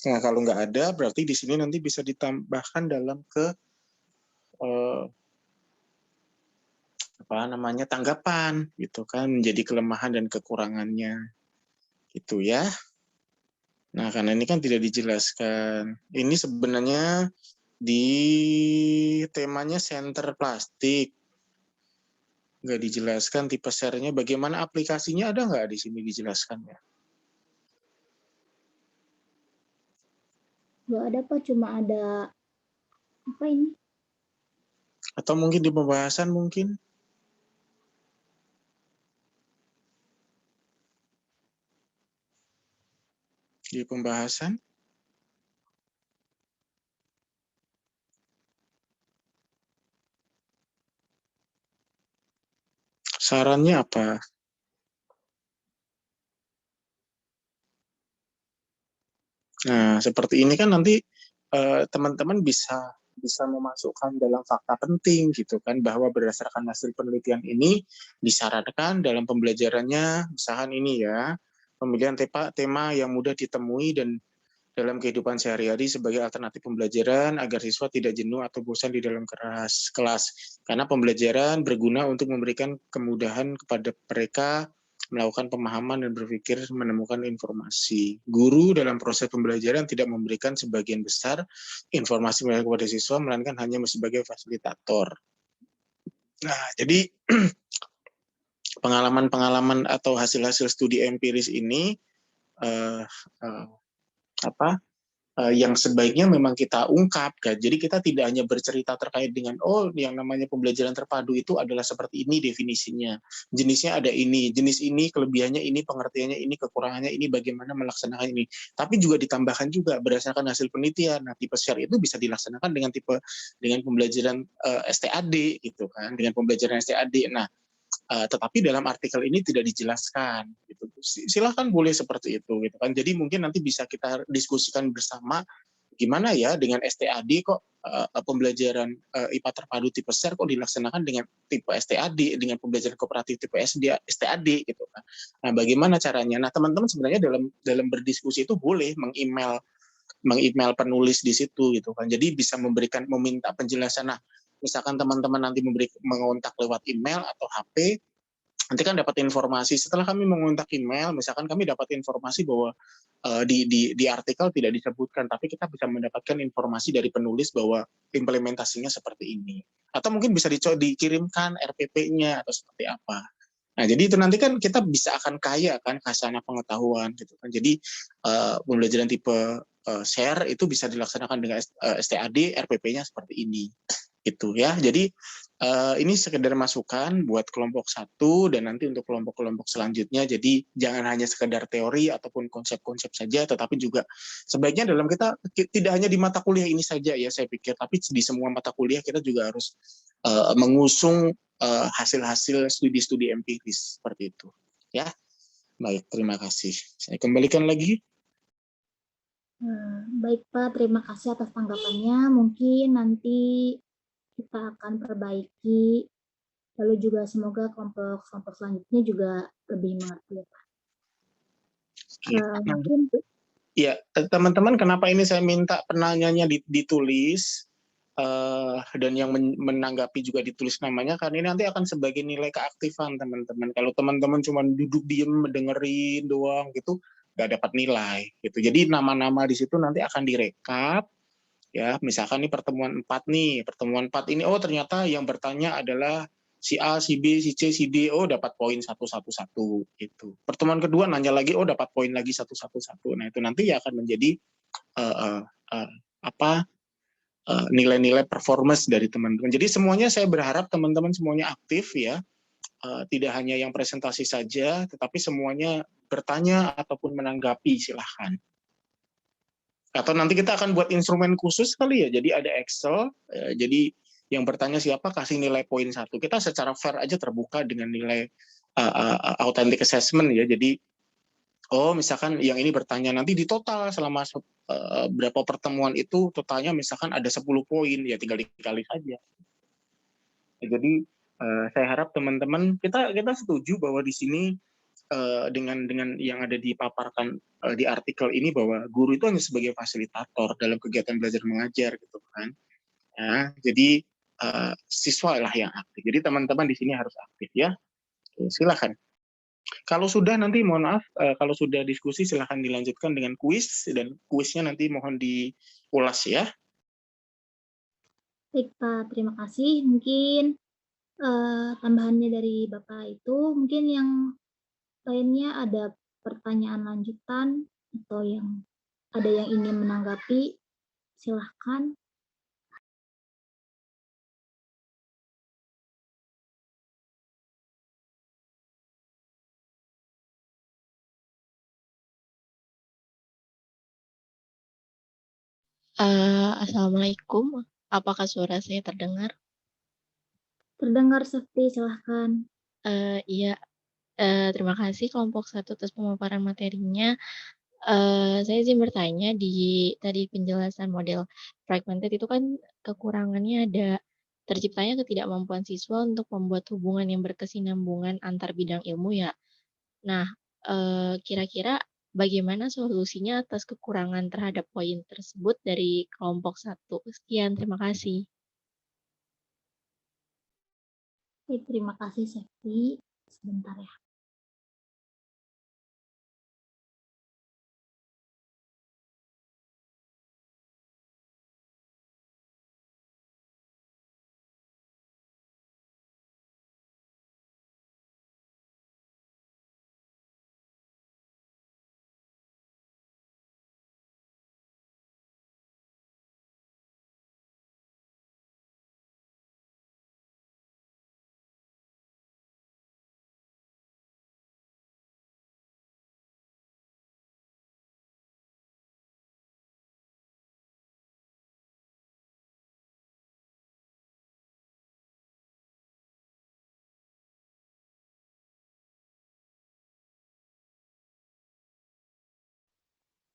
Nah, kalau nggak ada, berarti di sini nanti bisa ditambahkan dalam tanggapan, gitu kan, menjadi kelemahan dan kekurangannya, Itu ya. Nah, karena ini kan tidak dijelaskan. Ini sebenarnya di temanya center plastik. Nggak dijelaskan tipe share-nya, bagaimana aplikasinya, ada nggak di sini dijelaskan ya? Nggak ada Pak, cuma ada apa ini? Atau mungkin di pembahasan mungkin? Di pembahasan? Sarannya apa? Nah, seperti ini kan nanti teman-teman bisa memasukkan dalam fakta penting gitu kan, bahwa berdasarkan hasil penelitian ini disarankan dalam pembelajarannya, misalkan ini ya, pemilihan tema yang mudah ditemui dan dalam kehidupan sehari-hari sebagai alternatif pembelajaran agar siswa tidak jenuh atau bosan di dalam kelas. Karena pembelajaran berguna untuk memberikan kemudahan kepada mereka melakukan pemahaman dan berpikir menemukan informasi. Guru dalam proses pembelajaran tidak memberikan sebagian besar informasi kepada siswa, melainkan hanya sebagai fasilitator. Nah, jadi pengalaman-pengalaman atau hasil-hasil studi empiris ini yang sebaiknya memang kita ungkap kan. Jadi kita tidak hanya bercerita terkait dengan yang namanya pembelajaran terpadu itu adalah seperti ini definisinya. Jenisnya ada ini, jenis ini kelebihannya ini, pengertiannya ini, kekurangannya ini, bagaimana melaksanakan ini. Tapi juga ditambahkan juga berdasarkan hasil penelitian. Nah, tipe share itu bisa dilaksanakan dengan pembelajaran STAD gitu kan, dengan pembelajaran STAD. Nah, tetapi dalam artikel ini tidak dijelaskan gitu. Silahkan boleh seperti itu gitu kan. Jadi mungkin nanti bisa kita diskusikan bersama gimana ya dengan STAD kok pembelajaran IPA terpadu tipe share kok dilaksanakan dengan tipe STAD, dengan pembelajaran kooperatif tipe STAD gitu kan. Nah, bagaimana caranya? Nah, teman-teman sebenarnya dalam berdiskusi itu boleh meng-email penulis di situ gitu kan. Jadi bisa meminta penjelasan. Nah, misalkan teman-teman nanti mengontak lewat email atau HP, nanti kan dapat informasi. Setelah kami mengontak email, misalkan kami dapat informasi bahwa di artikel tidak disebutkan, tapi kita bisa mendapatkan informasi dari penulis bahwa implementasinya seperti ini. Atau mungkin bisa dikirimkan RPP-nya atau seperti apa. Nah, jadi itu nanti kan kita bisa akan kaya kan khazanah pengetahuan gitu kan. Jadi pembelajaran tipe share itu bisa dilaksanakan dengan STAD, RPP-nya seperti ini. Gitu ya. Jadi ini sekedar masukan buat kelompok 1 dan nanti untuk kelompok-kelompok selanjutnya. Jadi jangan hanya sekedar teori ataupun konsep-konsep saja, tetapi juga sebaiknya dalam kita tidak hanya di mata kuliah ini saja ya saya pikir, tapi di semua mata kuliah kita juga harus mengusung hasil-hasil studi-studi empiris seperti itu. Ya, baik, terima kasih. Saya kembalikan lagi. Baik Pak, terima kasih atas tanggapannya. Mungkin nanti kita akan perbaiki, lalu juga semoga kelompok selanjutnya juga lebih mengerti ya Pak. Mungkin ya, teman-teman, kenapa ini saya minta penanyanya ditulis dan yang menanggapi juga ditulis namanya, karena ini nanti akan sebagai nilai keaktifan teman-teman. Kalau teman-teman cuma duduk diem mendengerin doang gitu, nggak dapat nilai gitu. Jadi nama-nama di situ nanti akan direkap. Ya, misalkan nih pertemuan 4 nih, pertemuan 4 ini ternyata yang bertanya adalah si A, si B, si C, si D, dapat poin 1 gitu. Pertemuan kedua nanya lagi, dapat poin lagi 1. Nah, itu nanti ya akan menjadi nilai-nilai performance dari teman-teman. Jadi semuanya saya berharap teman-teman semuanya aktif ya. Tidak hanya yang presentasi saja, tetapi semuanya bertanya ataupun menanggapi, silahkan. Atau nanti kita akan buat instrumen khusus kali ya, jadi ada Excel, jadi yang bertanya siapa kasih nilai poin 1. Kita secara fair aja terbuka dengan nilai authentic assessment ya, jadi misalkan yang ini bertanya nanti di total selama berapa pertemuan itu totalnya misalkan ada 10 poin, ya tinggal dikali saja. Jadi saya harap teman-teman, kita setuju bahwa di sini dengan yang ada dipaparkan di artikel ini bahwa guru itu hanya sebagai fasilitator dalam kegiatan belajar mengajar gitu kan. Ya, jadi siswa lah yang aktif. Jadi teman-teman di sini harus aktif ya. Oke, silakan. Kalau sudah nanti mohon maaf, kalau sudah diskusi silahkan dilanjutkan dengan kuis, dan kuisnya nanti mohon diulas ya. Baik Pak, terima kasih. Mungkin tambahannya dari Bapak itu, mungkin yang lainnya ada pertanyaan lanjutan atau yang ada yang ingin menanggapi, silahkan. Assalamualaikum, apakah suara saya terdengar? Terdengar Sakti, silahkan. Iya, terima kasih kelompok 1 atas pemaparan materinya. Saya izin bertanya tadi penjelasan model fragmented itu kan kekurangannya ada terciptanya ketidakmampuan siswa untuk membuat hubungan yang berkesinambungan antar bidang ilmu ya. Nah, kira-kira bagaimana solusinya atas kekurangan terhadap poin tersebut dari kelompok 1? Sekian, terima kasih. Terima kasih Sakti. Sebentar ya.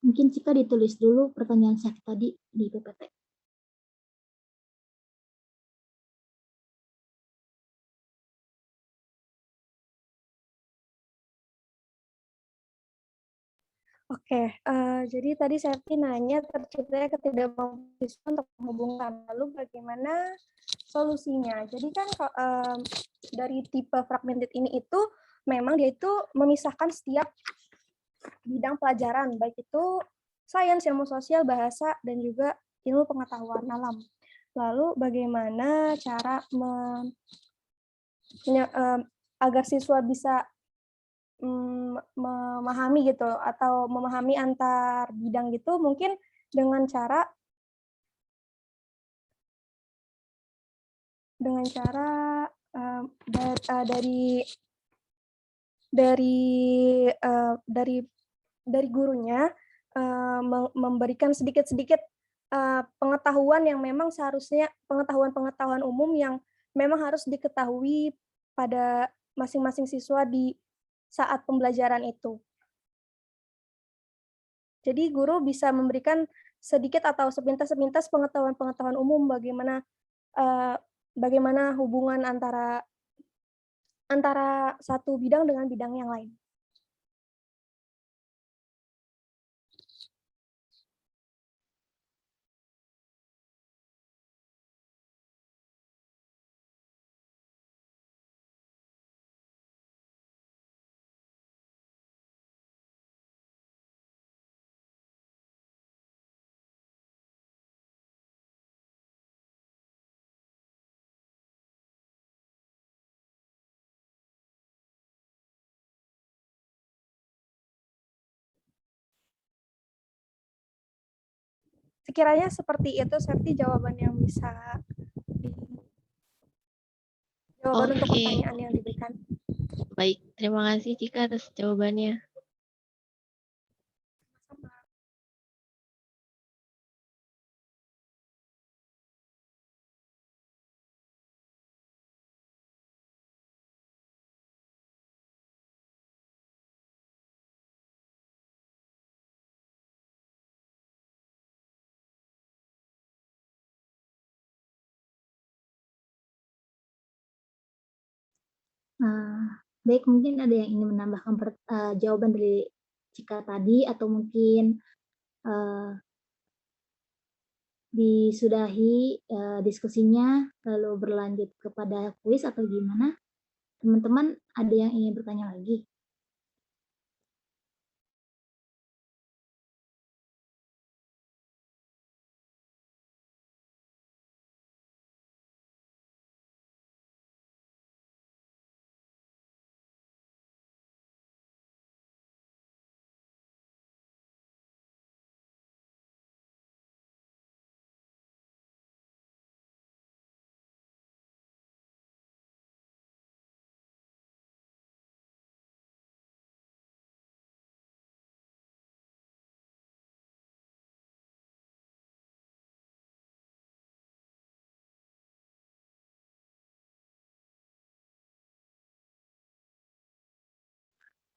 Mungkin Cika ditulis dulu pertanyaan Sakti tadi di PPT. Oke, jadi tadi Septi nanya terciptanya ketidakmampuan siswa untuk menghubungkan. Lalu bagaimana solusinya? Jadi kan dari tipe fragmented ini itu memang dia itu memisahkan setiap bidang pelajaran, baik itu sains, ilmu sosial, bahasa, dan juga ilmu pengetahuan alam. Lalu bagaimana cara agar siswa bisa memahami gitu, atau memahami antar bidang gitu, mungkin dengan cara dari gurunya memberikan sedikit-sedikit pengetahuan yang memang seharusnya pengetahuan umum yang memang harus diketahui pada masing-masing siswa di saat pembelajaran itu. Jadi guru bisa memberikan sedikit atau sepintas-sepintas pengetahuan-pengetahuan umum bagaimana hubungan antara satu bidang dengan bidang yang lain. Sekiranya seperti itu, Septi, jawaban yang bisa untuk pertanyaan yang diberikan. Baik, terima kasih Cika atas jawabannya. Baik, mungkin ada yang ingin menambahkan jawaban dari Cika tadi, atau mungkin disudahi diskusinya lalu berlanjut kepada kuis atau gimana? Teman-teman ada yang ingin bertanya lagi?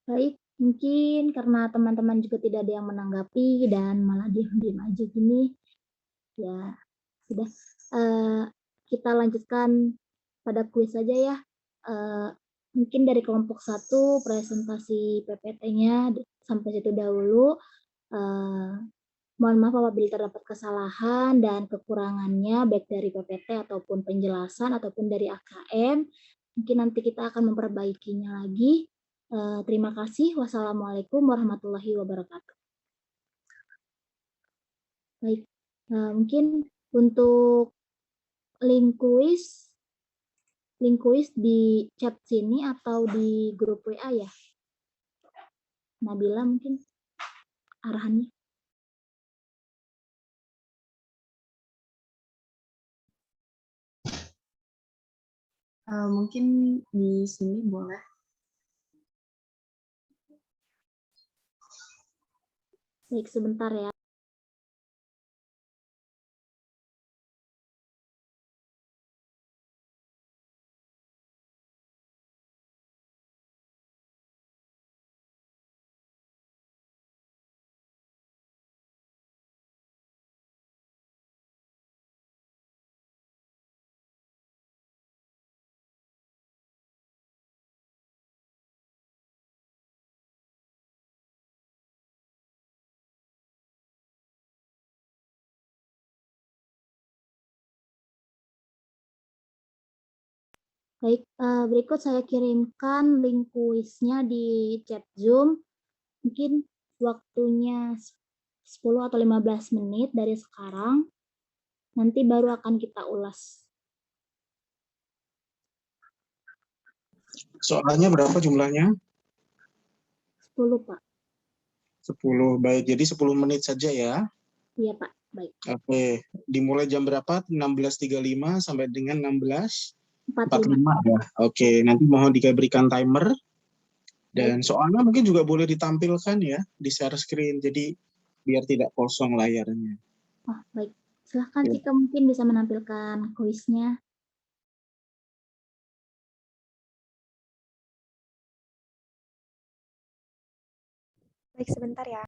Baik, mungkin karena teman-teman juga tidak ada yang menanggapi dan malah diam-diam aja gini, ya sudah. Kita lanjutkan pada kuis saja ya. Mungkin dari kelompok 1 presentasi PPT-nya sampai situ dahulu. Mohon maaf apabila terdapat kesalahan dan kekurangannya baik dari PPT ataupun penjelasan ataupun dari AKM. Mungkin nanti kita akan memperbaikinya lagi. Terima kasih. Wassalamualaikum warahmatullahi wabarakatuh. Baik, mungkin untuk link kuis di chat sini atau di grup WA ya. Nabila mungkin arahannya. Mungkin di sini boleh. Baik, sebentar ya. Baik, berikut saya kirimkan link kuisnya di chat Zoom. Mungkin waktunya 10 atau 15 menit dari sekarang. Nanti baru akan kita ulas. Soalnya berapa jumlahnya? 10, Pak. 10. Baik, jadi 10 menit saja ya. Iya, Pak. Baik. Oke, dimulai jam berapa? 16.35 sampai dengan 45. 16.45 ya. Oke, nanti mohon diberikan timer. Dan soalnya mungkin juga boleh ditampilkan ya di share screen, jadi biar tidak kosong layarnya. Oh, baik. Silahkan Ya. jika mungkin bisa menampilkan kuisnya. Baik, sebentar ya.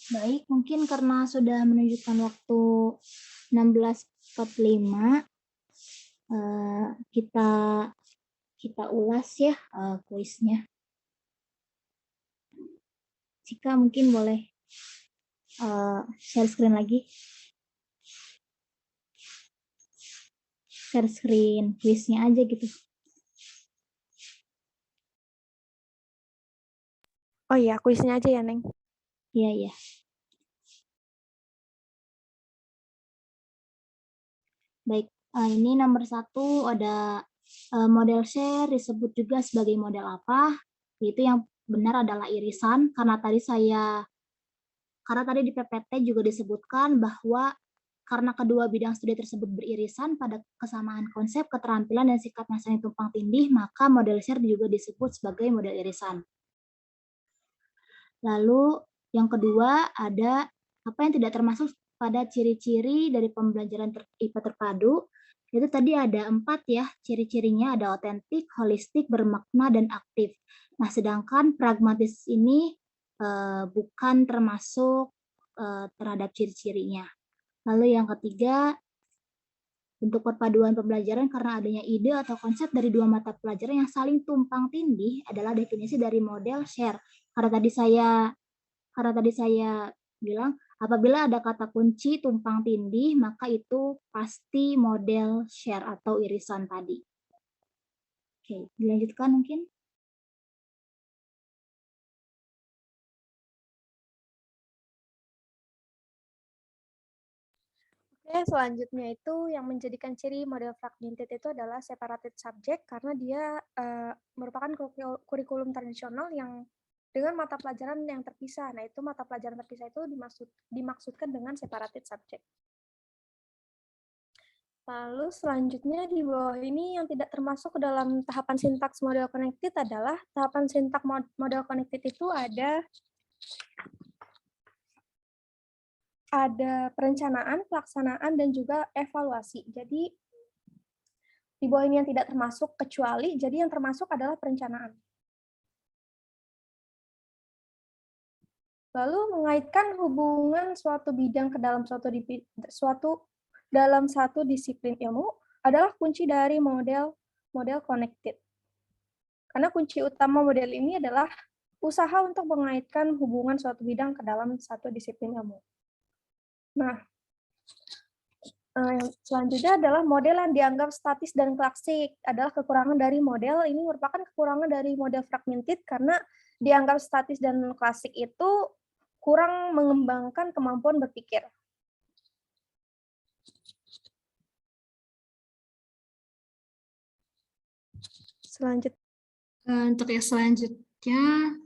Baik, mungkin karena sudah menunjukkan waktu 16.45, kita ulas ya kuisnya. Cika mungkin boleh share screen lagi. Share screen kuisnya aja gitu. Oh iya, kuisnya aja ya, Neng. Iya, iya. Baik, ini nomor 1 ada model share, disebut juga sebagai model apa? Itu yang benar adalah irisan, karena tadi di PPT juga disebutkan bahwa karena kedua bidang studi tersebut beririsan pada kesamaan konsep, keterampilan, dan sikap yang saling tumpang tindih, maka model share juga disebut sebagai model irisan. Lalu yang kedua ada apa yang tidak termasuk pada ciri-ciri dari pembelajaran IPA terpadu. Itu tadi ada 4 ya, ciri-cirinya ada otentik, holistik, bermakna, dan aktif. Nah, sedangkan pragmatis ini bukan termasuk terhadap ciri-cirinya. Lalu yang ketiga, bentuk perpaduan pembelajaran karena adanya ide atau konsep dari dua mata pelajaran yang saling tumpang tindih adalah definisi dari model share. Karena tadi saya bilang, apabila ada kata kunci tumpang tindih, maka itu pasti model share atau irisan tadi. Oke, dilanjutkan mungkin. Oke, selanjutnya itu yang menjadikan ciri model fragmented itu adalah separated subject karena dia merupakan kurikulum tradisional yang dengan mata pelajaran yang terpisah. Nah, itu mata pelajaran terpisah itu dimaksudkan dengan separated subject. Lalu selanjutnya di bawah ini yang tidak termasuk ke dalam tahapan sintaks model connected adalah tahapan sintaks model connected itu ada perencanaan, pelaksanaan, dan juga evaluasi. Jadi, di bawah ini yang tidak termasuk kecuali, jadi yang termasuk adalah perencanaan. Lalu, mengaitkan hubungan suatu bidang ke dalam satu disiplin ilmu adalah kunci dari model connected. Karena kunci utama model ini adalah usaha untuk mengaitkan hubungan suatu bidang ke dalam satu disiplin ilmu. Nah, yang selanjutnya adalah model yang dianggap statis dan klasik. Adalah kekurangan dari model, ini merupakan kekurangan dari model fragmented karena dianggap statis dan klasik itu kurang mengembangkan kemampuan berpikir. Untuk yang selanjutnya,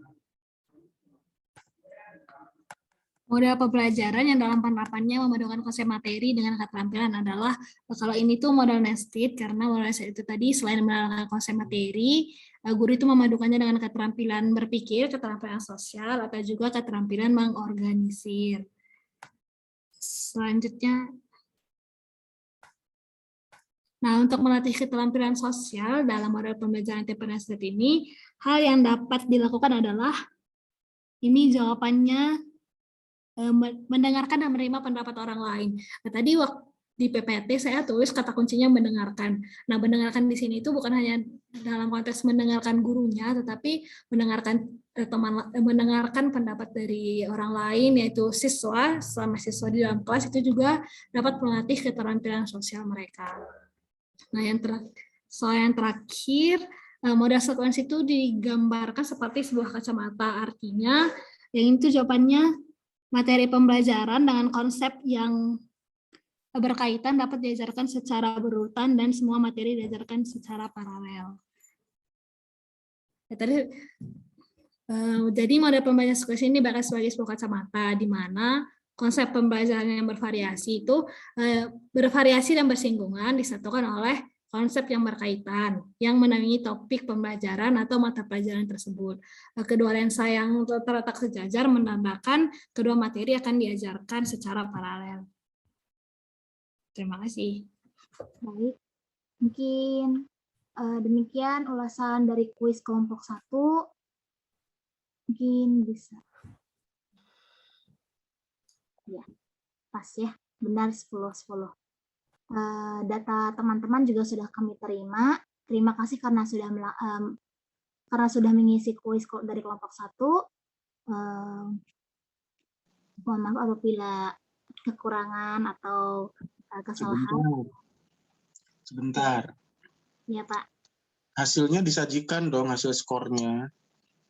model pembelajaran yang dalam penerapannya memadukan konsep materi dengan keterampilan adalah, kalau ini tuh model nested, karena model nested itu tadi selain menerapkan konsep materi, guru itu memadukannya dengan keterampilan berpikir, keterampilan sosial, atau juga keterampilan mengorganisir. Selanjutnya, nah, untuk melatih keterampilan sosial dalam model pembelajaran tipe nested ini, hal yang dapat dilakukan adalah, ini jawabannya, mendengarkan dan menerima pendapat orang lain. Nah, tadi waktu di PPT saya tulis kata kuncinya mendengarkan. Nah, mendengarkan di sini itu bukan hanya dalam konteks mendengarkan gurunya, tetapi mendengarkan pendapat dari orang lain, yaitu siswa, selama siswa di dalam kelas itu juga dapat melatih keterampilan sosial mereka. Nah, yang terakhir, model sekuensi itu digambarkan seperti sebuah kacamata. Artinya, yang itu jawabannya, materi pembelajaran dengan konsep yang berkaitan dapat diajarkan secara berurutan dan semua materi diajarkan secara paralel. Jadi model pembelajaran sekuensi ini dibahas sebagai sebuah kacamata, di mana konsep pembelajaran yang bervariasi itu bervariasi dan bersinggungan disatukan oleh konsep yang berkaitan, yang menaungi topik pembelajaran atau mata pelajaran tersebut. Kedua lensa yang terletak sejajar menandakan kedua materi akan diajarkan secara paralel. Terima kasih. Baik, mungkin demikian ulasan dari kuis kelompok 1. Mungkin bisa Ya, pas ya, benar 10-10. Data teman-teman juga sudah kami terima. Terima kasih karena sudah mengisi kuis dari kelompok 1. Mohon maaf apabila kekurangan atau kesalahan. Sebentar. Ya, Pak. Hasilnya disajikan dong, hasil skornya.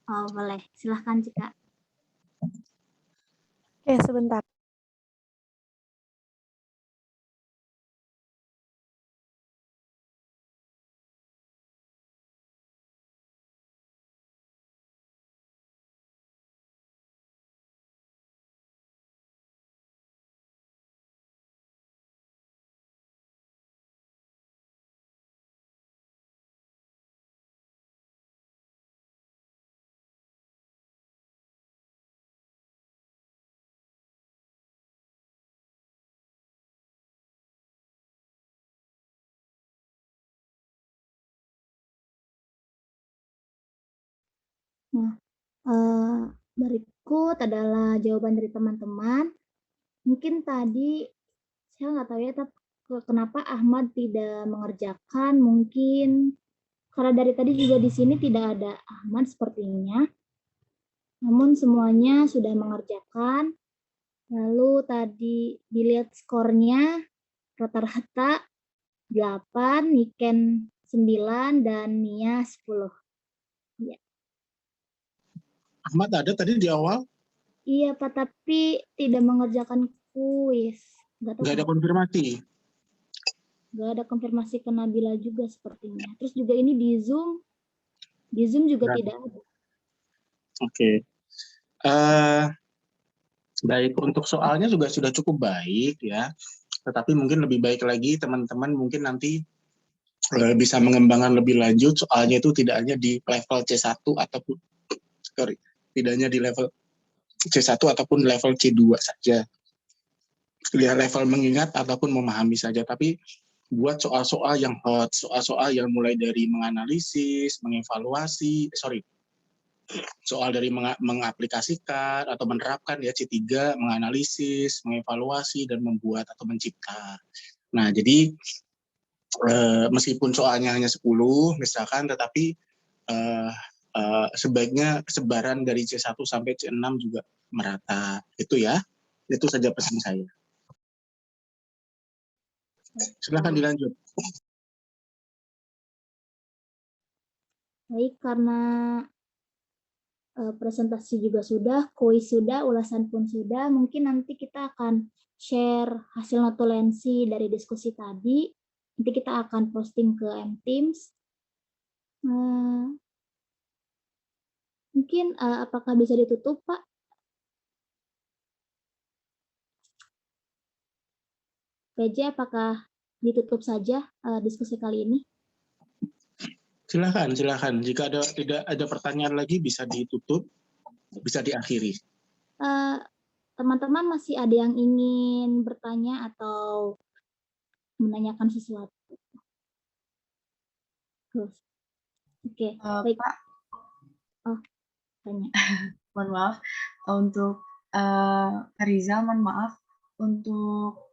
Oh, boleh. Silahkan, Cika. Oke, sebentar. Nah, berikut adalah jawaban dari teman-teman. Mungkin tadi saya nggak tahu ya, tapi kenapa Ahmad tidak mengerjakan. Mungkin karena dari tadi juga di sini tidak ada Ahmad sepertinya. Namun semuanya sudah mengerjakan. Lalu tadi dilihat skornya, rata-rata 8, Niken 9, dan Nia 10. Ya. Ahmad ada tadi di awal? Iya, Pak, tapi tidak mengerjakan kuis. Nggak ada konfirmasi? Nggak ada konfirmasi ke Nabila juga sepertinya. Terus juga ini di Zoom juga tidak ada. Oke. Baik, untuk soalnya juga sudah cukup baik ya. Tetapi mungkin lebih baik lagi teman-teman mungkin nanti bisa mengembangkan lebih lanjut soalnya itu tidak hanya di level C1 ataupun tidak hanya di level C1 ataupun level C2 saja. Ya, level mengingat ataupun memahami saja, tapi buat soal-soal yang hot, soal-soal yang mulai dari menganalisis, mengevaluasi, soal dari mengaplikasikan atau menerapkan ya C3, menganalisis, mengevaluasi, dan membuat atau mencipta. Nah, jadi meskipun soalnya hanya 10 misalkan, tetapi sebaiknya sebaran dari C1 sampai C6 juga merata. Itu ya, itu saja pesan saya. Silakan dilanjut. Baik, karena presentasi juga sudah, kuis sudah, ulasan pun sudah, mungkin nanti kita akan share hasil notulensi dari diskusi tadi. Nanti kita akan posting ke Mteams. Mungkin apakah bisa ditutup, Pak? PJ, apakah ditutup saja diskusi kali ini? Silakan. Jika tidak ada pertanyaan lagi bisa ditutup, bisa diakhiri. Teman-teman masih ada yang ingin bertanya atau menanyakan sesuatu? Oke, baik. Pak. Oh, tanya. Mohon maaf untuk Rizal, mohon maaf untuk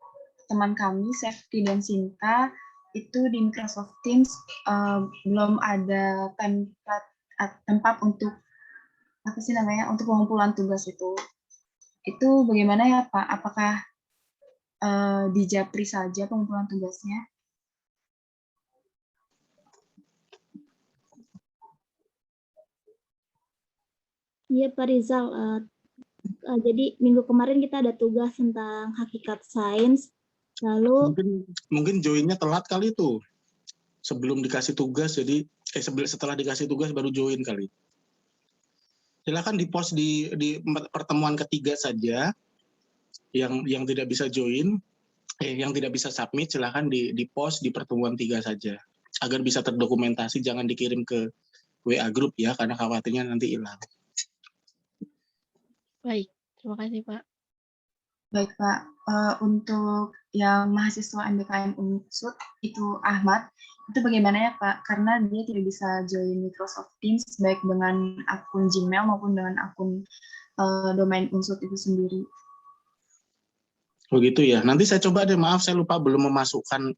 teman kami Safety dan Sinta itu di Microsoft Teams belum ada tempat untuk untuk pengumpulan tugas itu bagaimana ya Pak? Apakah di Japri saja pengumpulan tugasnya? Iya Pak Rizal, jadi minggu kemarin kita ada tugas tentang hakikat sains, lalu mungkin joinnya telat kali itu, sebelum dikasih tugas, jadi setelah dikasih tugas baru join kali. Silakan di-post di pertemuan ketiga saja, yang tidak bisa join, yang tidak bisa submit, silakan di-post di pertemuan 3 saja, agar bisa terdokumentasi, jangan dikirim ke WA group ya, karena khawatirnya nanti hilang. Baik, terima kasih Pak. Baik Pak, untuk yang mahasiswa MBKM Unsud itu Ahmad, itu bagaimana ya Pak? Karena dia tidak bisa join Microsoft Teams baik dengan akun Gmail maupun dengan akun domain Unsud itu sendiri. Begitu ya. Nanti saya coba deh, maaf saya lupa belum memasukkan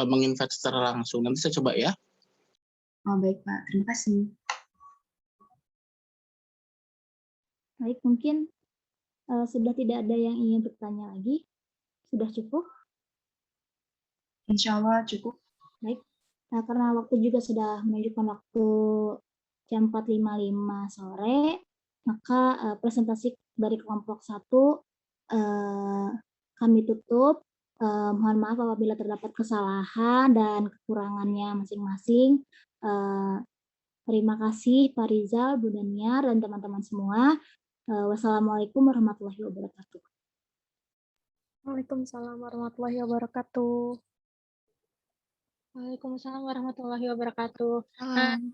menginvite secara langsung. Nanti saya coba ya. Oh, baik Pak, terima kasih. Baik, mungkin sudah tidak ada yang ingin bertanya lagi. Sudah cukup? Insya Allah cukup. Baik. Nah, karena waktu juga sudah menunjukkan waktu jam 4.55 sore, maka presentasi dari kelompok 1 kami tutup. Mohon maaf apabila terdapat kesalahan dan kekurangannya masing-masing. Terima kasih Pak Rizal, Bu Daniar, dan teman-teman semua. Wassalamualaikum warahmatullahi wabarakatuh. Waalaikumsalam warahmatullahi wabarakatuh. Waalaikumsalam warahmatullahi wabarakatuh. Salam.